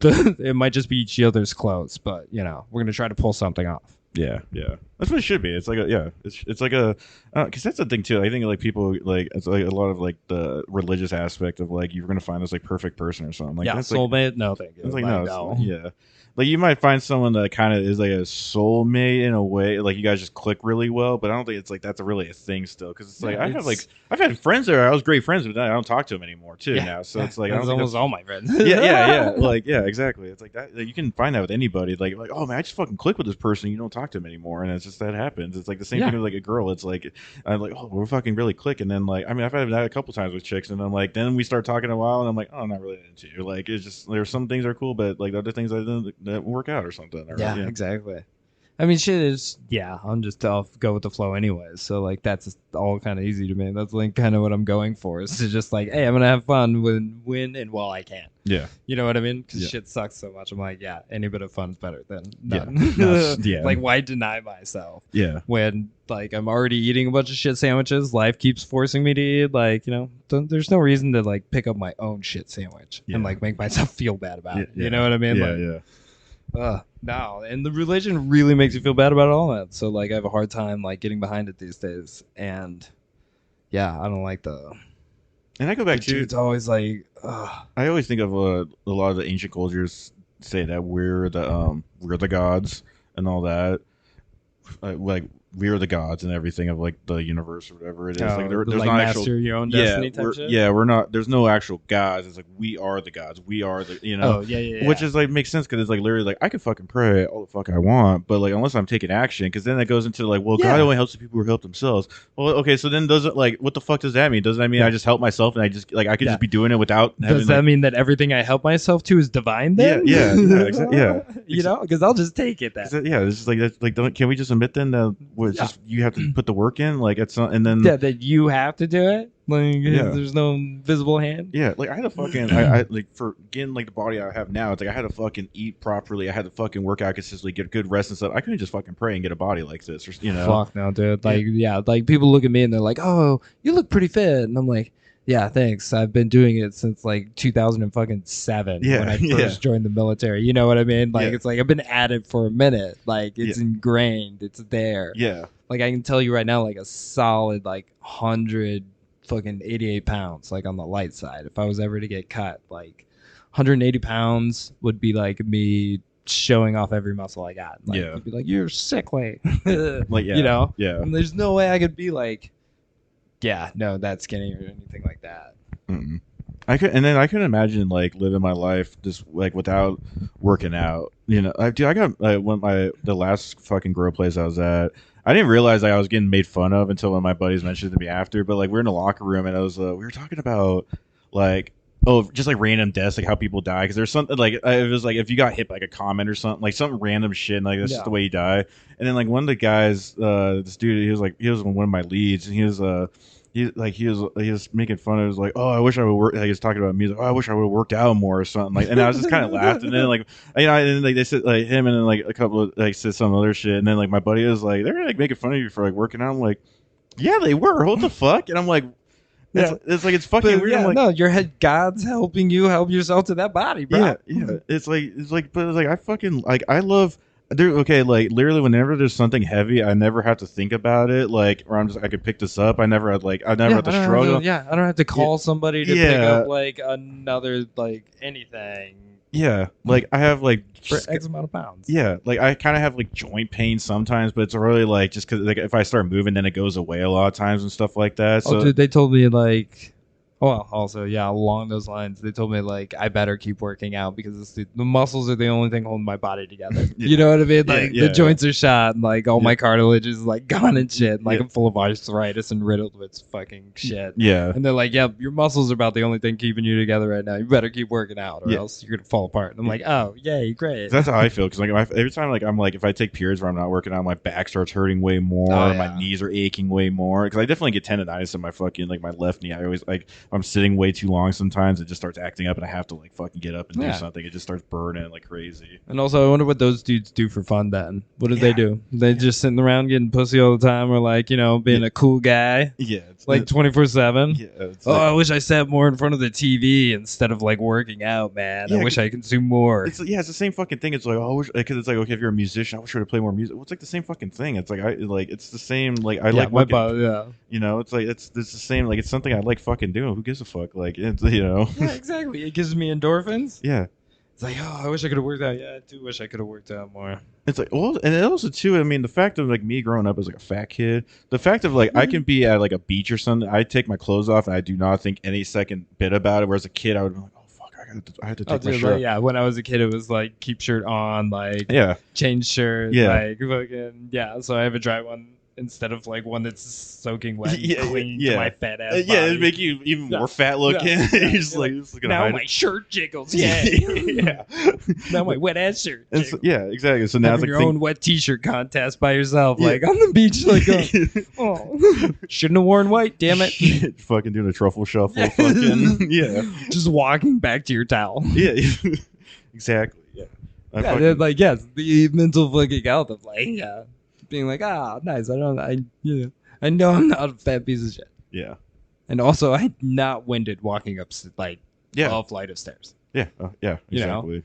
It might just be each other's clothes, but we're gonna try to pull something off. Yeah, yeah. That's what it should be. It's like it's like a, because that's the thing too. I think like people like it's like a lot of like the religious aspect of like you're gonna find this like perfect person or something. Like yeah, that's like, soulmate. No, thank you. it's like Like, no, it's- yeah. Like you might find someone that kind of is like a soulmate in a way, like you guys just click really well. But I don't think it's like that's really a thing still, because it's like Yeah, I've had friends there. I was great friends with that. I don't talk to them anymore too now. So it's like I that's don't think almost that's- all my friends. yeah, like yeah, exactly. It's like that. Like, you can find that with anybody. Like oh man, I just fucking click with this person. You don't talk to them anymore, and it's just that happens. It's like the same Yeah. thing with like a girl. It's like I'm like oh we're fucking really click, and then like I mean I've had that a couple times with chicks, and then like then we start talking a while, and I'm like oh I'm not really into you. Like it's just there's some things are cool, but like the other things that didn't work out or something. Or, Yeah, exactly. I mean, shit is, yeah, I'll go with the flow anyways. So, like, that's all kind of easy to me. That's, like, kind of what I'm going for. Is to just, like, hey, I'm going to have fun when and while I can. Yeah. You know what I mean? Because Yeah. shit sucks so much. I'm like, yeah, any bit of fun's better than Yeah. none. No, yeah. Like, why deny myself Yeah. when, like, I'm already eating a bunch of shit sandwiches? Life keeps forcing me to eat. Like, you know, there's no reason to, like, pick up my own shit sandwich Yeah. and, like, make myself feel bad about it. Yeah. You know what I mean? Yeah. Like, Yeah. no, and the religion really makes you feel bad about all that. So like, I have a hard time like getting behind it these days, and yeah, I don't like And I go back to It's always like, I always think of a lot of the ancient cultures say that we're the gods and all that, like we're the gods and everything of like the universe or whatever it is. Like there's like not master actual. your own Yeah, destiny type shit. we're not. There's no actual gods. It's like we are the gods. We are the Oh yeah. Which is like makes sense because it's like literally like I can fucking pray all the fuck I want, but like unless I'm taking action, because then that goes into like, well, God Yeah. only helps the people who help themselves. Well, okay, so then doesn't like what the fuck does that mean? Doesn't that mean I just help myself and I just like I could Yeah. just be doing it without having Does that like, mean that everything I help myself to is divine? Then Yeah, yeah. You know, because I'll just take it. Is That it- yeah, it's just like that's like can we just admit then that it's Yeah. just you have to put the work in like it's not and then that you have to do it. Like Yeah. there's no visible hand. yeah, like I had to fucking I like for getting like the body I have now, it's like I had to fucking eat properly. I had to fucking work out consistently, get good rest and stuff. I couldn't just fucking pray and get a body like this, or you know. Fuck no, dude. Like, yeah, like people look at me and they're like, "Oh, you look pretty fit," and I'm like, "Yeah, thanks. I've been doing it since like 2007 Yeah, when I yeah. first joined the military." You know what I mean? Like, Yeah. it's like I've been at it for a minute. Like, it's ingrained. It's there. Yeah, Like, I can tell you right now, like a solid like 88 pounds, like on the light side. If I was ever to get cut, like 180 pounds would be like me showing off every muscle I got. Like, Yeah. you'd be like, "You're sickly," like yeah, you know. yeah. And there's no way I could be like, yeah, no, that skinny or anything like that. Mm-mm. I could, and then I couldn't imagine like living my life just like without working out. You know, I got the last fucking grow place I was at. I didn't realize like, I was getting made fun of until one of my buddies mentioned it to me after. But like we're in a locker room and I was we were talking about like just like random deaths, like how people die because there's something like it was like if you got hit by like a comment or something like something random shit and like that's just the way you die. And then like one of the guys, this dude, he was one of my leads and he was he was making fun of it. Was like, oh, I wish I would work. Like, he was talking about music. Oh, I wish I would have worked out more or something. Like, and I was just kind of laughed. And then like, you know, and then like they said like him, and then like a couple of like said some other shit. And then like my buddy was like, they're like making fun of you for like working out. I'm like, yeah, they were. What the fuck? And I'm like, it's like it's fucking But weird. yeah, I'm like, no, your head God's helping you help yourself to that body, bro. yeah. It's like, but it's like I fucking like I love. Okay, like literally, whenever there's something heavy, I never have to think about it. Like, or I could pick this up. I never have to I don't struggle. I don't have to call somebody to pick Yeah. up like another like anything Yeah, like I have like for X amount of pounds. yeah, like I kind of have like joint pain sometimes, but it's really like just because like if I start moving, then it goes away a lot of times and stuff like that. So Oh, dude, they told me like, well, also yeah, along those lines, they told me like I better keep working out because it's the muscles are the only thing holding my body together. Yeah. You know what I mean? Yeah, Like yeah. the joints are shot, and like all Yeah. my cartilage is like gone and shit. Like Yeah. I'm full of arthritis and riddled with fucking shit. yeah, And they're like, "Yeah, your muscles are about the only thing keeping you together right now. You better keep working out, or Yeah. else you're gonna fall apart." And I'm like, "Oh, yay, great." that's how I feel because like every time like I'm like if I take periods where I'm not working out, my back starts hurting way more, Oh, my yeah. knees are aching way more because I definitely get tendonitis in my fucking like my left knee. I always like if I'm sitting way too long sometimes it just starts acting up and I have to like fucking get up and Yeah. do something. It just starts burning like crazy. And also, I wonder what those dudes do for fun. Then, what do Yeah. they do? They just sitting around getting pussy all the time, or like being a cool guy, Yeah, it's like 24/7. yeah, it's Oh, like- I wish I sat more in front of the TV instead of like working out, man. Yeah, I wish I could do more. It's it's the same fucking thing. It's like oh, I wish because it's like okay, if you're a musician, I wish I would play more music. Well, it's like the same fucking thing. It's like it's the same. Like I like my working, body, yeah. you know. It's like it's the same. Like it's something I like fucking doing. Who gives a fuck? Like it's you know. Yeah, exactly. It gives me endorphins. Yeah, It's like, oh, I wish I could have worked out. Yeah, I do wish I could have worked out more. it's like well, and it also too. I mean, the fact of like me growing up as like a fat kid, the fact of like I can be at like a beach or something. I take my clothes off and I do not think any second bit about it. Whereas a kid, I would be like, oh fuck, I had to Oh, take my dude, shirt. like, yeah. When I was a kid, it was like keep shirt on, like Yeah, change shirt, Yeah. like fucking yeah. So I have a dry one instead of like one that's soaking wet and Yeah, clinging yeah. to my fat ass Yeah, body. it'd make you even Yeah. more fat looking. Yeah, yeah. You're just like, just looking Now hide my it. shirt jiggles. Yeah. yeah. Now my wet ass shirt. And so, yeah, exactly. So now it's Having like your own wet T-shirt contest by yourself, Yeah. like on the beach, like oh, shouldn't have worn white. Damn it! Shit, fucking doing a truffle shuffle. Yeah. Fucking yeah, Just walking back to your towel. yeah, exactly. Yeah, I Yeah, fucking- they're like yes, the mental fucking health of like being like nice. I know I'm not a fat piece of shit, yeah, and also I'm not winded walking up like yeah, a flight of stairs. yeah, yeah, You know? exactly.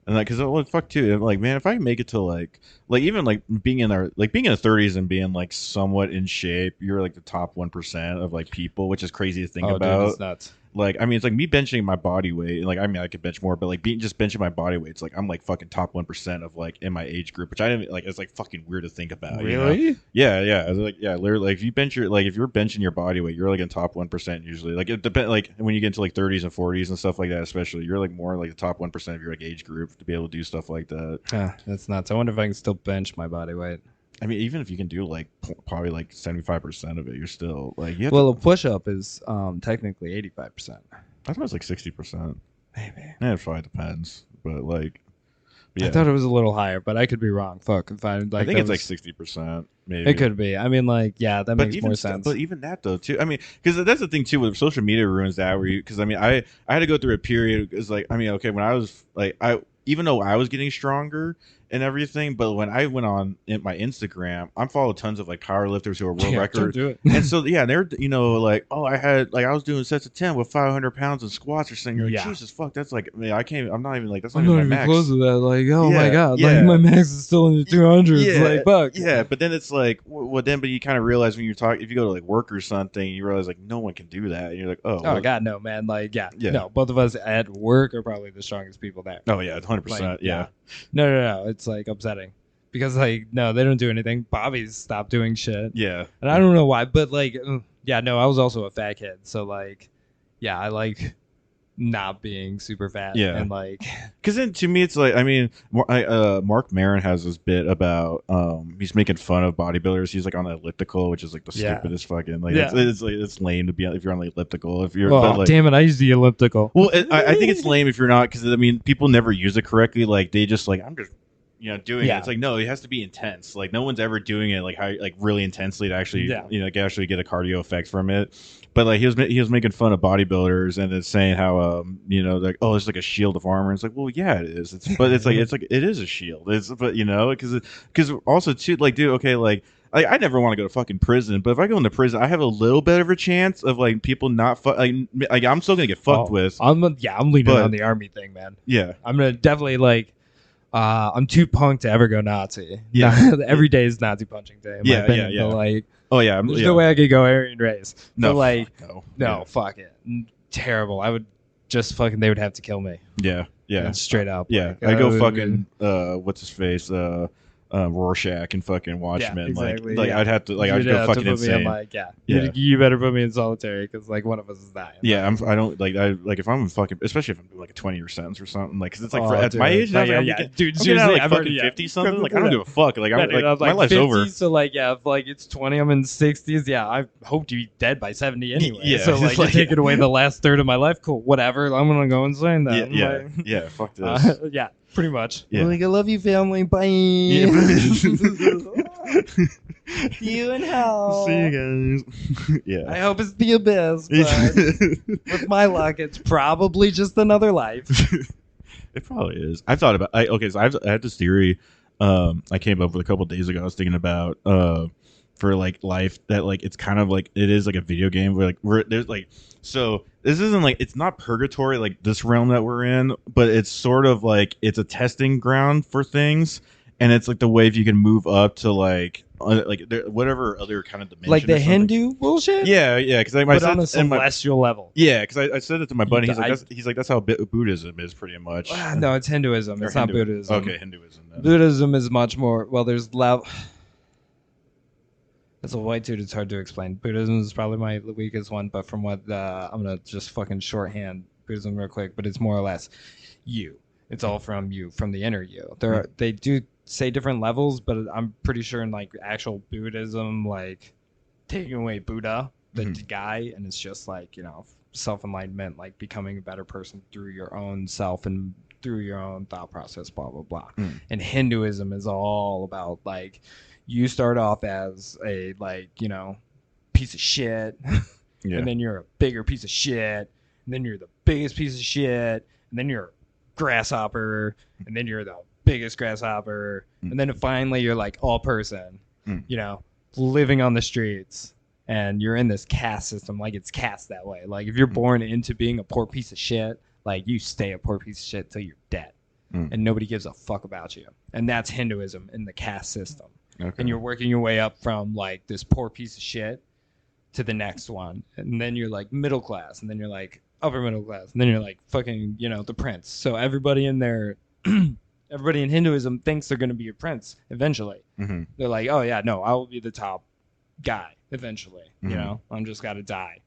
And like, cause well, fuck too. Like, man, if I can make it to like even like being in our being in the 30s and being like somewhat in shape, you're like the top 1% of like people, which is crazy to think Dude, about. it's nuts. Like, I mean, it's like me benching my body weight. Like, I mean, I could bench more, but like just benching my body weight, it's like I'm like fucking top 1% of like in my age group, which I didn't like. It's like fucking weird to think about. you know? Really? Yeah, yeah. It's like, yeah, literally. Like, if you bench your if you're benching your body weight, you're like in top 1% usually. Like, it depends. Like when you get into like 30s and 40s and stuff like that, especially, you're like more like the top 1% of your like age group to be able to do stuff like that. That's nuts. I wonder if I can still bench my body weight. I mean, even if you can do like probably like 75% of it, you're still like you have Well, to, a push-up is technically 85%. I thought it was like 60%. Maybe. Yeah, it probably depends, but like, yeah. I thought it was a little higher, but I could be wrong. Fuck, if I like. I think that it's like was- 60%, maybe. It could be. I mean, like, yeah, that But makes even more st- sense. But even that though, too. I mean, because that's the thing too with social media ruins that where you because I mean I had to go through a period because like I mean okay when I was like I even though I was getting stronger and everything, but when I went on my Instagram, I'm following tons of like powerlifters who are world Yeah, record. don't do it. And so yeah, they're like oh I was doing sets of 10 with 500 pounds in squats or something. You're like Yeah. Jesus fuck that's like I mean, I can't I'm not even like that's not I'm even not my even max. close to that. Like, oh my Yeah, god, yeah. like my max is still in the 200s. Yeah, Like, fuck. yeah, but then it's like, well, then, but you kind of realize when you talk, if you go to like work or something, you realize like no one can do that. And you're like, oh, Oh well- god, no, man. Like, yeah, Yeah. no. Both of us at work are probably the strongest people there. oh yeah, 100%, Like, yeah, No. It's like upsetting because like no, they don't do anything. Bobby's stopped doing shit, yeah, and I don't know why. But like, yeah, no, I was also a fat kid, so like, yeah, I like not being super fat. Yeah. and like, because then to me, it's like, I mean, Mark Maron has this bit about he's making fun of bodybuilders. He's like on the elliptical, which is like the Yeah. stupidest fucking like Yeah. it's lame to be on if you're on the elliptical if you're oh but, like, damn it, I use the elliptical. well, I think it's lame if you're not because I mean people never use it correctly. Like they just like I'm just doing Yeah. it. It's like no, it has to be intense. Like no one's ever doing it like how like really intensely to actually Yeah. actually get a cardio effect from it. But like he was making fun of bodybuilders and it's saying how like oh it's like a shield of armor. It's like well yeah it is. But it's like it is a shield. It's but because also too like dude okay like. I never want to go to fucking prison, but if I go into prison, I have a little bit of a chance of like people not like I'm still gonna get fucked with. I'm leaning But- on the army thing, man. Yeah, I'm gonna definitely like. I'm too punk to ever go Nazi. Yeah. Every day is Nazi punching day. In Yeah, my opinion, yeah, yeah. But like, oh yeah, there's yeah. no way I could go Aryan race. No, But, like, fuck, no, Yeah. fuck it. Terrible. I would just fucking. They would have to kill me. Yeah, yeah, And straight up. yeah. like, I go would- fucking what's his face, Rorschach and fucking Watchmen. exactly, Like yeah. I'd have to like I'd You'd go have to fucking put me on, insane. like, yeah. Yeah. You better put me in solitary because like one of us is dying. Yeah, I don't like I like if I'm fucking especially if I'm doing like a 20-year sentence or something like because it's like Oh, for, at my dude. age now Like, like, I'm yeah, getting- dude. I'm getting out Seriously, like I've fucking already 50 something like I Yeah. don't give a fuck like Man, I'm dude, I'm, my life's 50, over. So like yeah, if like it's 20, I'm in 60s. Yeah, I hope to be dead by 70 anyway. Yeah, So like, it's like- you're taking away the last third of my life. Cool, whatever. I'm gonna go insane Yeah, then. yeah, Like, yeah. Fuck this. yeah, pretty much. Yeah. Like I love you, family. Bye. See you in hell. See you guys. Yeah. I hope it's the abyss, but with my luck, it's probably just another life. It probably is. I thought about. So I had this theory. I came up with a couple days ago. I was thinking about for like life that like it's kind of like it is like a video game where like there's like so this isn't like it's not purgatory like this realm that we're in, but it's sort of like it's a testing ground for things, and it's like the way if you can move up to like whatever other kind of dimension, Like the or something. Hindu bullshit? Yeah, yeah. Because like my But on a son and my celestial level. yeah, because I said it to my buddy. I- He's like that's how Buddhism is pretty much. No, it's Hinduism. Or It's not Hindu- Buddhism. Okay, Hinduism. Then. Buddhism is much more. Well, there's level. That's a white dude. It's hard to explain. Buddhism is probably my weakest one, but from what I'm gonna just fucking shorthand Buddhism real quick. But it's more or less you. It's all from you, from the inner you. They do say different levels, but I'm pretty sure in like actual Buddhism, like taking away Buddha, the guy, and it's just like, you know, self-enlightenment, like becoming a better person through your own self and through your own thought process, blah blah blah. And Hinduism is all about like you start off as a, like, you know, piece of shit, and then you're a bigger piece of shit, and then you're the biggest piece of shit, and then you're a grasshopper, and then you're the biggest grasshopper, and then finally you're like all person, you know, living on the streets. And you're in this caste system, like it's cast that way. Like if you're born into being a poor piece of shit, like you stay a poor piece of shit till you're dead, and nobody gives a fuck about you. And that's Hinduism in the caste system. Okay. And you're working your way up from like this poor piece of shit to the next one, and then you're like middle class, and then you're like upper middle class, and then you're like fucking, you know, the prince. So everybody in there, everybody in Hinduism thinks they're gonna be a prince eventually. They're like, oh yeah, no, I will be the top guy eventually. You know, I'm just gotta die.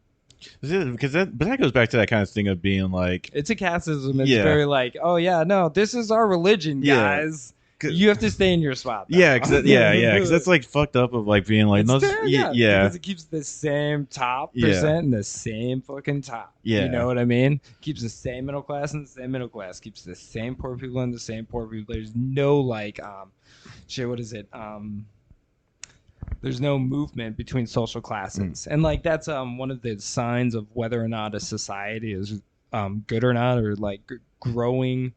Because but that goes back to that kind of thing of being like, it's a casteism. It's very like, oh yeah, no, this is our religion, guys. You have to stay in your spot, though. Because that's like fucked up of like being like, because it keeps the same top percent and the same fucking top. You know what I mean? Keeps the same middle class and the same middle class. Keeps the same poor people and the same poor people. There's no like shit, what is it? There's no movement between social classes. And like that's one of the signs of whether or not a society is good or not, or like growing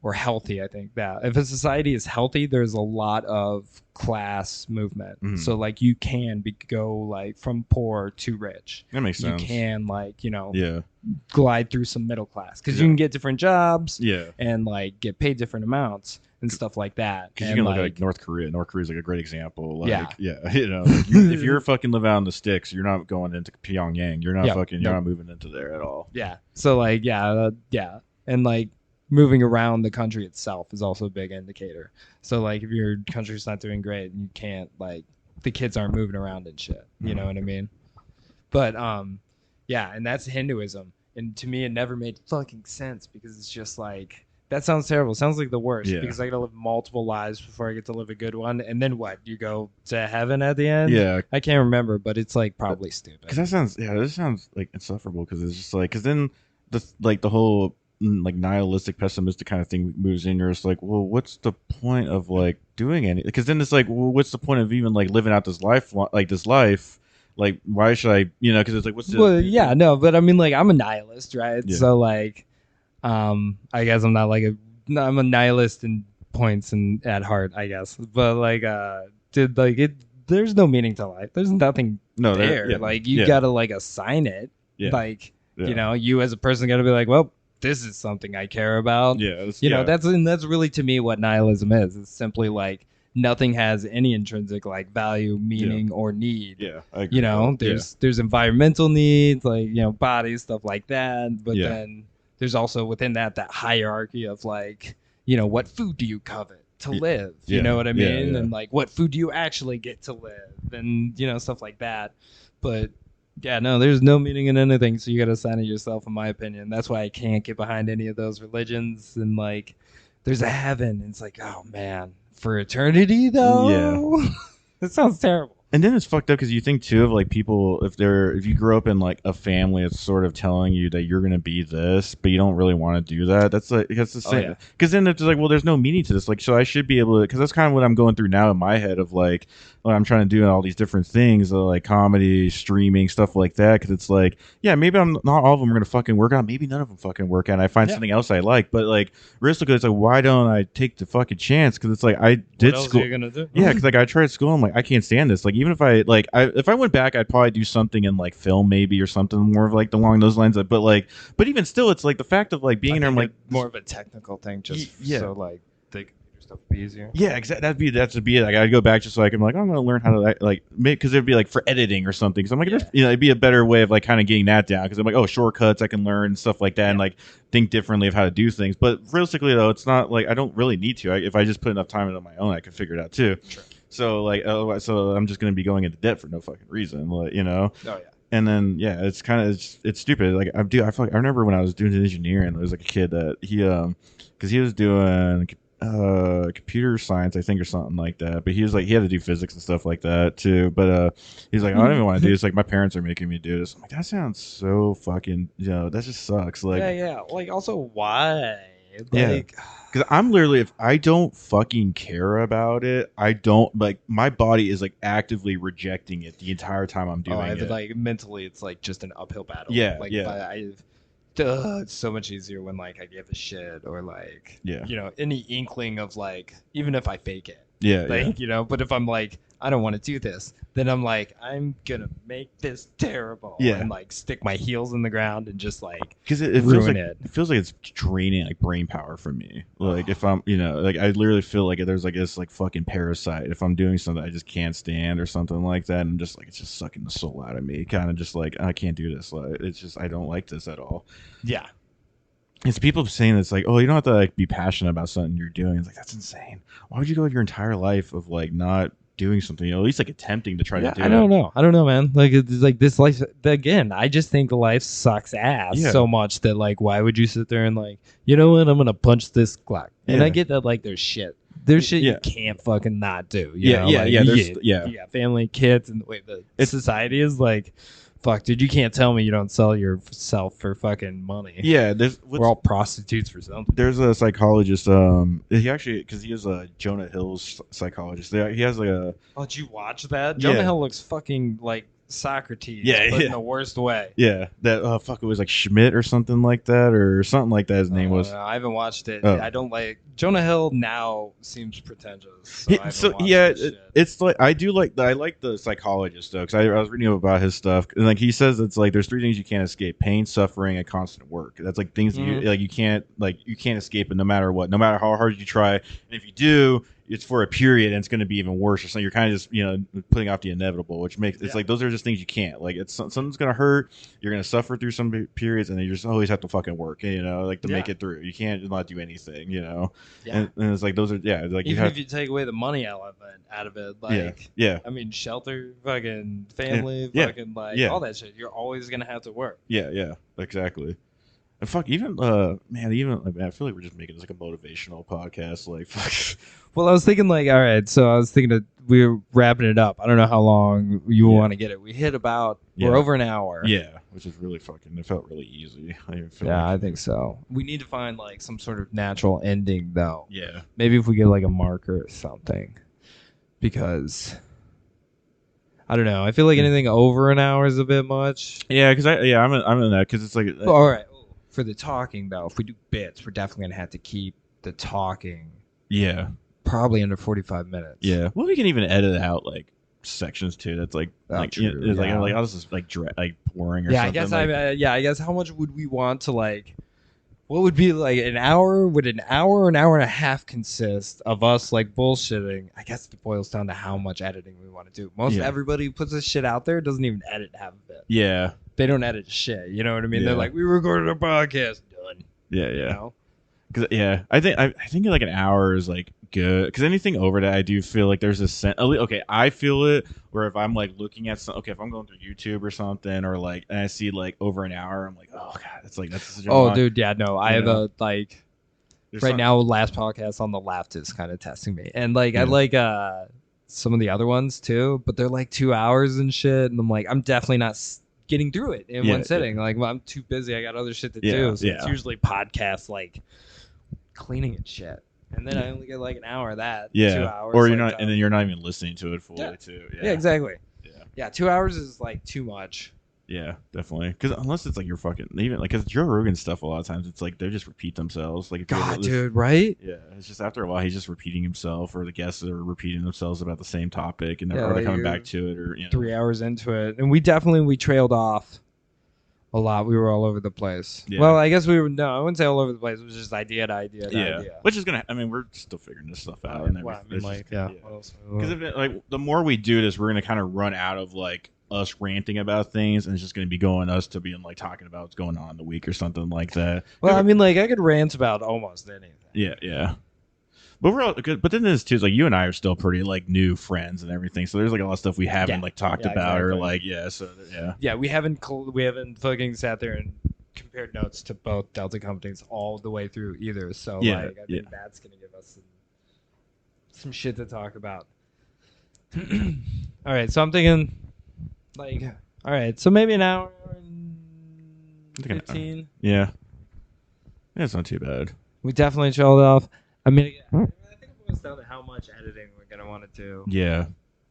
or healthy. I think that if a society is healthy, there's a lot of class movement. So like you can go like from poor to rich. That makes sense. You can, like, you know, glide through some middle class because you can get different jobs and like get paid different amounts and stuff like that. Because you can look at like North Korea. North Korea is like a great example. Like, you know, like if you're fucking living out in the sticks, you're not going into Pyongyang. You're not you're not moving into there at all. So like, and like moving around the country itself is also a big indicator. So like, if your country's not doing great and you can't, like, the kids aren't moving around and shit. You know what I mean? But and that's Hinduism. And to me, it never made fucking sense because it's just like, that sounds terrible. It sounds like the worst because I got to live multiple lives before I get to live a good one. And then what? You go to heaven at the end? Yeah. I can't remember, but it's like probably stupid. Because this sounds like insufferable because it's just like, because then the whole like nihilistic, pessimistic kind of thing moves in. You're just like, well, what's the point of like doing anything? Because then it's like, well, what's the point of even like living out this life? Like, why should I, you know, because it's like, what's the... Well, no, but I mean, like, I'm a nihilist, right? Yeah. So like, I guess I'm not like I'm a nihilist in points and at heart, I guess. But like, there's no meaning to life. There's nothing there. Like, you gotta like assign it. Like, you know, you as a person gotta be like, well, this is something I care about. You know, that's really to me what nihilism is. It's simply like nothing has any intrinsic like value, meaning, or need. I agree. You know, there's environmental needs, like, you know, bodies, stuff like that. But then there's also within that hierarchy of like, you know, what food do you covet to live? You know what I mean? And like, what food do you actually get to live? And, you know, stuff like that. But yeah, no, there's no meaning in anything. So you got to assign it yourself, in my opinion. That's why I can't get behind any of those religions. And like, there's a heaven. And it's like, oh man, for eternity though? Yeah. That sounds terrible. And then it's fucked up because you think too of like people, if you grow up in like a family that's sort of telling you that you're gonna be this, but you don't really want to do that. That's the same. Because then it's like, well, there's no meaning to this. Like, so I should be able to, because that's kind of what I'm going through now in my head of like, well, I'm trying to do all these different things, like comedy, streaming, stuff like that. Because it's like, yeah, maybe not all of them are gonna fucking work out. Maybe none of them fucking work out. And I find something else I like. But like, realistically, it's like, why don't I take the fucking chance? Because it's like I did school. What else are you gonna do? Yeah, because like I tried school. I'm like, I can't stand this. Like, even if if I went back, I'd probably do something in like film maybe or something more of like along those lines. But even still, it's like the fact of like being in there, I'm like more of a technical thing, just so like the computer stuff would be easier. Yeah, exactly. That'd be it. Like, I'd go back just so I can like, I'm gonna learn how to like make, because it'd be like for editing or something. So I'm like, you know, it'd be a better way of like kind of getting that down. Because I'm like, oh, shortcuts I can learn and stuff like that, and like think differently of how to do things. But realistically though, it's not like I don't really need to. If I just put enough time into my own, I can figure it out too. Sure. So like, otherwise, so I'm just gonna be going into debt for no fucking reason, like, you know. Oh yeah. And then it's kind of it's stupid. Like I feel like I remember when I was doing engineering, there was like a kid that he because he was doing computer science, I think, or something like that. But he was like, he had to do physics and stuff like that too. But he's like, I don't even want to do this. Like, my parents are making me do this. I'm like, that sounds so fucking, that just sucks. Like, yeah. Like, also, why? Yeah. Like, because I'm literally, if I don't fucking care about it, I don't, like, my body is like actively rejecting it the entire time I'm doing it. like mentally, it's like just an uphill battle. Yeah, like, yeah. It's so much easier when like I give a shit or like, Yeah. any inkling of like, even if I fake it, Yeah, like, but if I'm like, I don't want to do this, then I'm like, I'm gonna make this terrible, Yeah. and like stick my heels in the ground and just like because it feels ruin like it. it feels like it's draining like brain power from me. Like if I'm, like I literally feel like there's like this like fucking parasite. If I'm doing something I just can't stand or something like that, and just like it's just sucking the soul out of me. Kind of just like I can't do this. Like it's just I don't like this at all. Yeah. It's people saying it's like, oh, you don't have to like be passionate about something you're doing. It's like that's insane. Why would you go your entire life of like not doing something? At least like attempting to try to do I don't know, man. Like it's like this life again. I just think life sucks ass Yeah. so much that like, why would you sit there and like, you know what? I'm gonna punch this clock. And Yeah. I get that like there's shit you Yeah. can't fucking not do. You Yeah, know? yeah, Like, yeah, You there's- get, yeah. You got family, kids, and the way the It's- society is like, fuck, dude. You can't tell me you don't sell yourself for fucking money. Yeah, We're all prostitutes for something. there's a psychologist. He actually, because he is a Jonah Hill's psychologist. He has like a Oh, did you watch that? Jonah Yeah. Hill looks fucking like Socrates, Yeah, but yeah. in the worst way. that fuck, it was like Schmidt or something like that, or something like that. His name was. I haven't watched it. Oh. I don't like Jonah Hill now. Seems pretentious. So, I haven't watched Yeah, that shit. it's like I like the psychologist though, because I was reading about his stuff, and like he says it's like there's three things you can't escape: pain, suffering, and constant work. That's like things that Mhm. you can't escape it no matter what, no matter how hard you try, and if you do, it's for a period and it's going to be even worse or something. You're kind of just putting off the inevitable, which makes it's Yeah. like those are just things you can't, like it's something's going to hurt, you're going to suffer through some periods, and then you just always have to fucking work, like to Yeah. make it through. You can't not do anything, Yeah. and it's like those are like you Even have if you take away the money element out of it, like yeah I mean, shelter, fucking family, Yeah. fucking like Yeah. all that shit. You're always gonna have to work. yeah exactly. And fuck, even man, I feel like we're just making this like a motivational podcast, like fuck. Well, I was thinking like, all right, so I was thinking that we're wrapping it up. I don't know how long you Yeah. want to get it. We hit about Yeah. we're over an hour. Yeah, which is really fucking. It felt really easy. I feel Yeah, like, I think so. We need to find like some sort of natural ending though. yeah. Maybe if we get like a marker or something, because I don't know. I feel like anything over an hour is a bit much. Yeah, because I'm in that because it's like But, all right, for the talking though, if we do bits, we're definitely gonna have to keep the talking yeah. probably under 45 minutes. Yeah. Well, we can even edit out like sections too. That's like true, it's yeah. like I'll just like boring or Yeah, something. I guess like, I guess how much would we want to like? What would be like an hour? Would an hour or an hour and a half consist of us like bullshitting? I guess it boils down to how much editing we want to do. Most Yeah. everybody who puts this shit out there doesn't even edit half of it. yeah. They don't edit shit. You know what I mean? Yeah. They're like, we recorded a podcast, done. Yeah. You know? Cause, yeah, I think like an hour is like good. Because anything over that, I do feel like there's a sense. Okay, I feel it where if I'm like looking at if I'm going through YouTube or something, or like and I see like over an hour, I'm like, oh god, that's such a Oh, long. dude, yeah, no, I You have know? a like There's right some- now. Last podcast on the left is kind of testing me, and like I Yeah. like some of the other ones too, but they're like 2 hours and shit, and I'm like, I'm definitely not getting through it in Yeah, one sitting. Like, well, I'm too busy. I got other shit to Yeah, do. So it's yeah. usually podcasts like cleaning and shit, and then I only get like an hour of that. Yeah, 2 hours, or you're like, not, and then you're not even listening to it fully Yeah. too. yeah, exactly. Yeah. Yeah, 2 hours is like too much. Yeah, definitely. Because unless it's like you're fucking even like because Joe Rogan stuff a lot of times it's like they just repeat themselves. Like if you God, listen- dude, right? Yeah, it's just after a while he's just repeating himself, or the guests are repeating themselves about the same topic, and Yeah, they're like coming you're back to it, or 3 hours into it, and we trailed off a lot. We were all over the place. Yeah. Well, I guess we were. No, I wouldn't say all over the place. It was just idea to idea to yeah, idea. which is gonna. I mean, we're still figuring this stuff out, and Well, I everything. mean, It's like, just- yeah. What else? Because like the more we do this, we're gonna kind of run out of like us ranting about things, and it's just gonna be going us to being like talking about what's going on in the week or something like that. Well, I mean, like I could rant about almost anything. Yeah. But we're all good. But then there's too, like you and I are still pretty like new friends and everything. So there's like a lot of stuff we haven't Yeah. like talked Yeah, about or exactly. like yeah. So yeah. Yeah, we haven't fucking sat there and compared notes to both Delta companies all the way through either. So Yeah, like, I yeah. think that's gonna give us some shit to talk about. All right, so I'm thinking, like, all right, so maybe an hour and I think 15. Yeah, it's not too bad. We definitely chilled off. I mean, I think it boils down to how much editing we're gonna want to do. Yeah,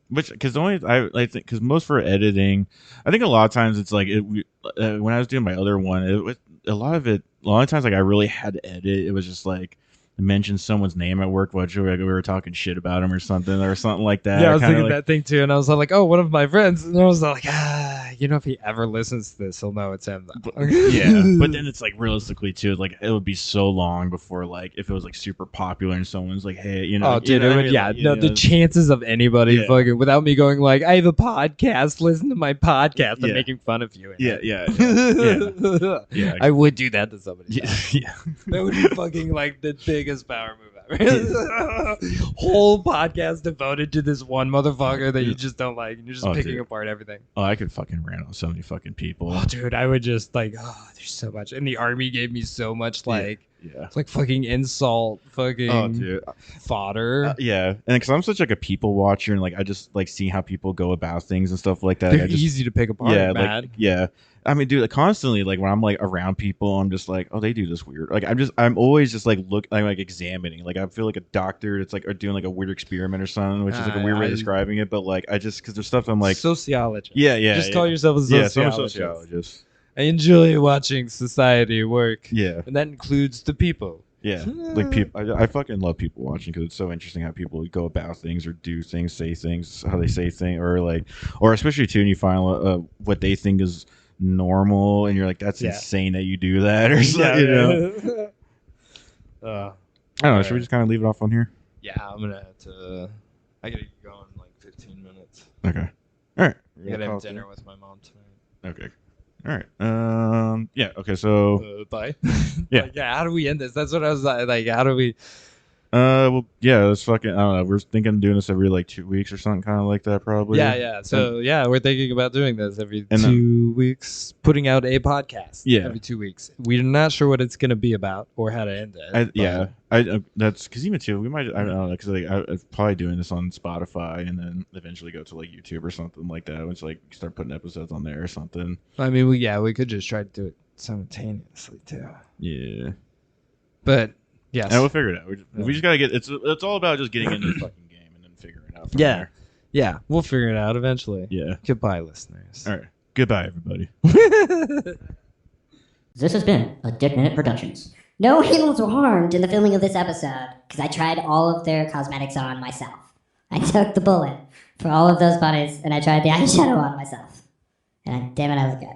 which because the only I think because most for editing, I think a lot of times it's like when I was doing my other one, it was a lot of times like I really had to edit. It was just like mention someone's name at work, which we were talking shit about him or something like that. Yeah, I was Kinda thinking like, that thing too, and I was like, oh, one of my friends, and I was like, you know, if he ever listens to this, he'll know it's him. yeah, but then it's like realistically too, like it would be so long before like if it was like super popular and someone's like, hey, you know, Oh, dude, you know it what I would, mean? yeah, Like, no, you the know, chances of anybody Yeah. fucking without me going like, I have a podcast, listen to my podcast, I'm Yeah. making fun of you. yeah, yeah. Yeah. I would do that to somebody. Yeah, yeah. That would be fucking like the biggest power move ever. Whole podcast devoted to this one motherfucker that you just don't like, and you're just Oh, picking dude. apart everything. Oh, I could fucking rant on so many fucking people. Oh, dude, I would just like, there's so much. And the army gave me so much like, Yeah. like fucking insult, fucking Oh, dude. fodder. Yeah, and because I'm such like a people watcher, and like I just like seeing how people go about things and stuff like that. They're I just, easy to pick apart, yeah, man. like yeah. I mean, dude, like, constantly, like when I'm like around people, I'm just like, oh, they do this weird. Like I'm always just like I'm like examining. Like I feel like a doctor that's like are doing like a weird experiment or something, which is like a weird way of describing it. But like I just because there's stuff I'm like, sociologist. yeah, Just call yourself a yeah, so I'm a sociologist. sociologist. I enjoy watching society work, Yeah, and that includes the people. yeah. Like people, I fucking love people watching because it's so interesting how people go about things or do things, say things, how they say things, or like, or especially too, when you find what they think is normal, and you're like, that's Yeah. insane that you do that, or something. You know? I don't know. Should we just kind of leave it off on here? Yeah, I'm gonna have to. I gotta go in like 15 minutes. Okay. All right. I gotta have dinner with my mom tonight. Okay. All right. Yeah. Okay. So. Bye. Yeah. Like, yeah. How do we end this? That's what I was like. How do we? Well, yeah. Let's fucking. I don't know. We're thinking of doing this every like 2 weeks or something, kind of like that, probably. Yeah, yeah. So yeah, we're thinking about doing this every And 2 weeks, putting out a podcast. Yeah. Every 2 weeks. We're not sure what it's gonna be about or how to end it. Yeah. That's because even too, we might. I don't know. Because like, I'm probably doing this on Spotify and then eventually go to like YouTube or something like that. Which like start putting episodes on there or something. I mean, we could just try to do it simultaneously too. Yeah. But yes. And we'll figure it out. We just gotta get. It's all about just getting into the fucking game and then figuring it out. From Yeah. there. Yeah, we'll figure it out eventually. Yeah. Goodbye, listeners. All right. Goodbye, everybody. This has been a Dick Minute Productions. No animals were harmed in the filming of this episode because I tried all of their cosmetics on myself. I took the bullet for all of those bunnies and I tried the eyeshadow on myself. And damn it, I look good.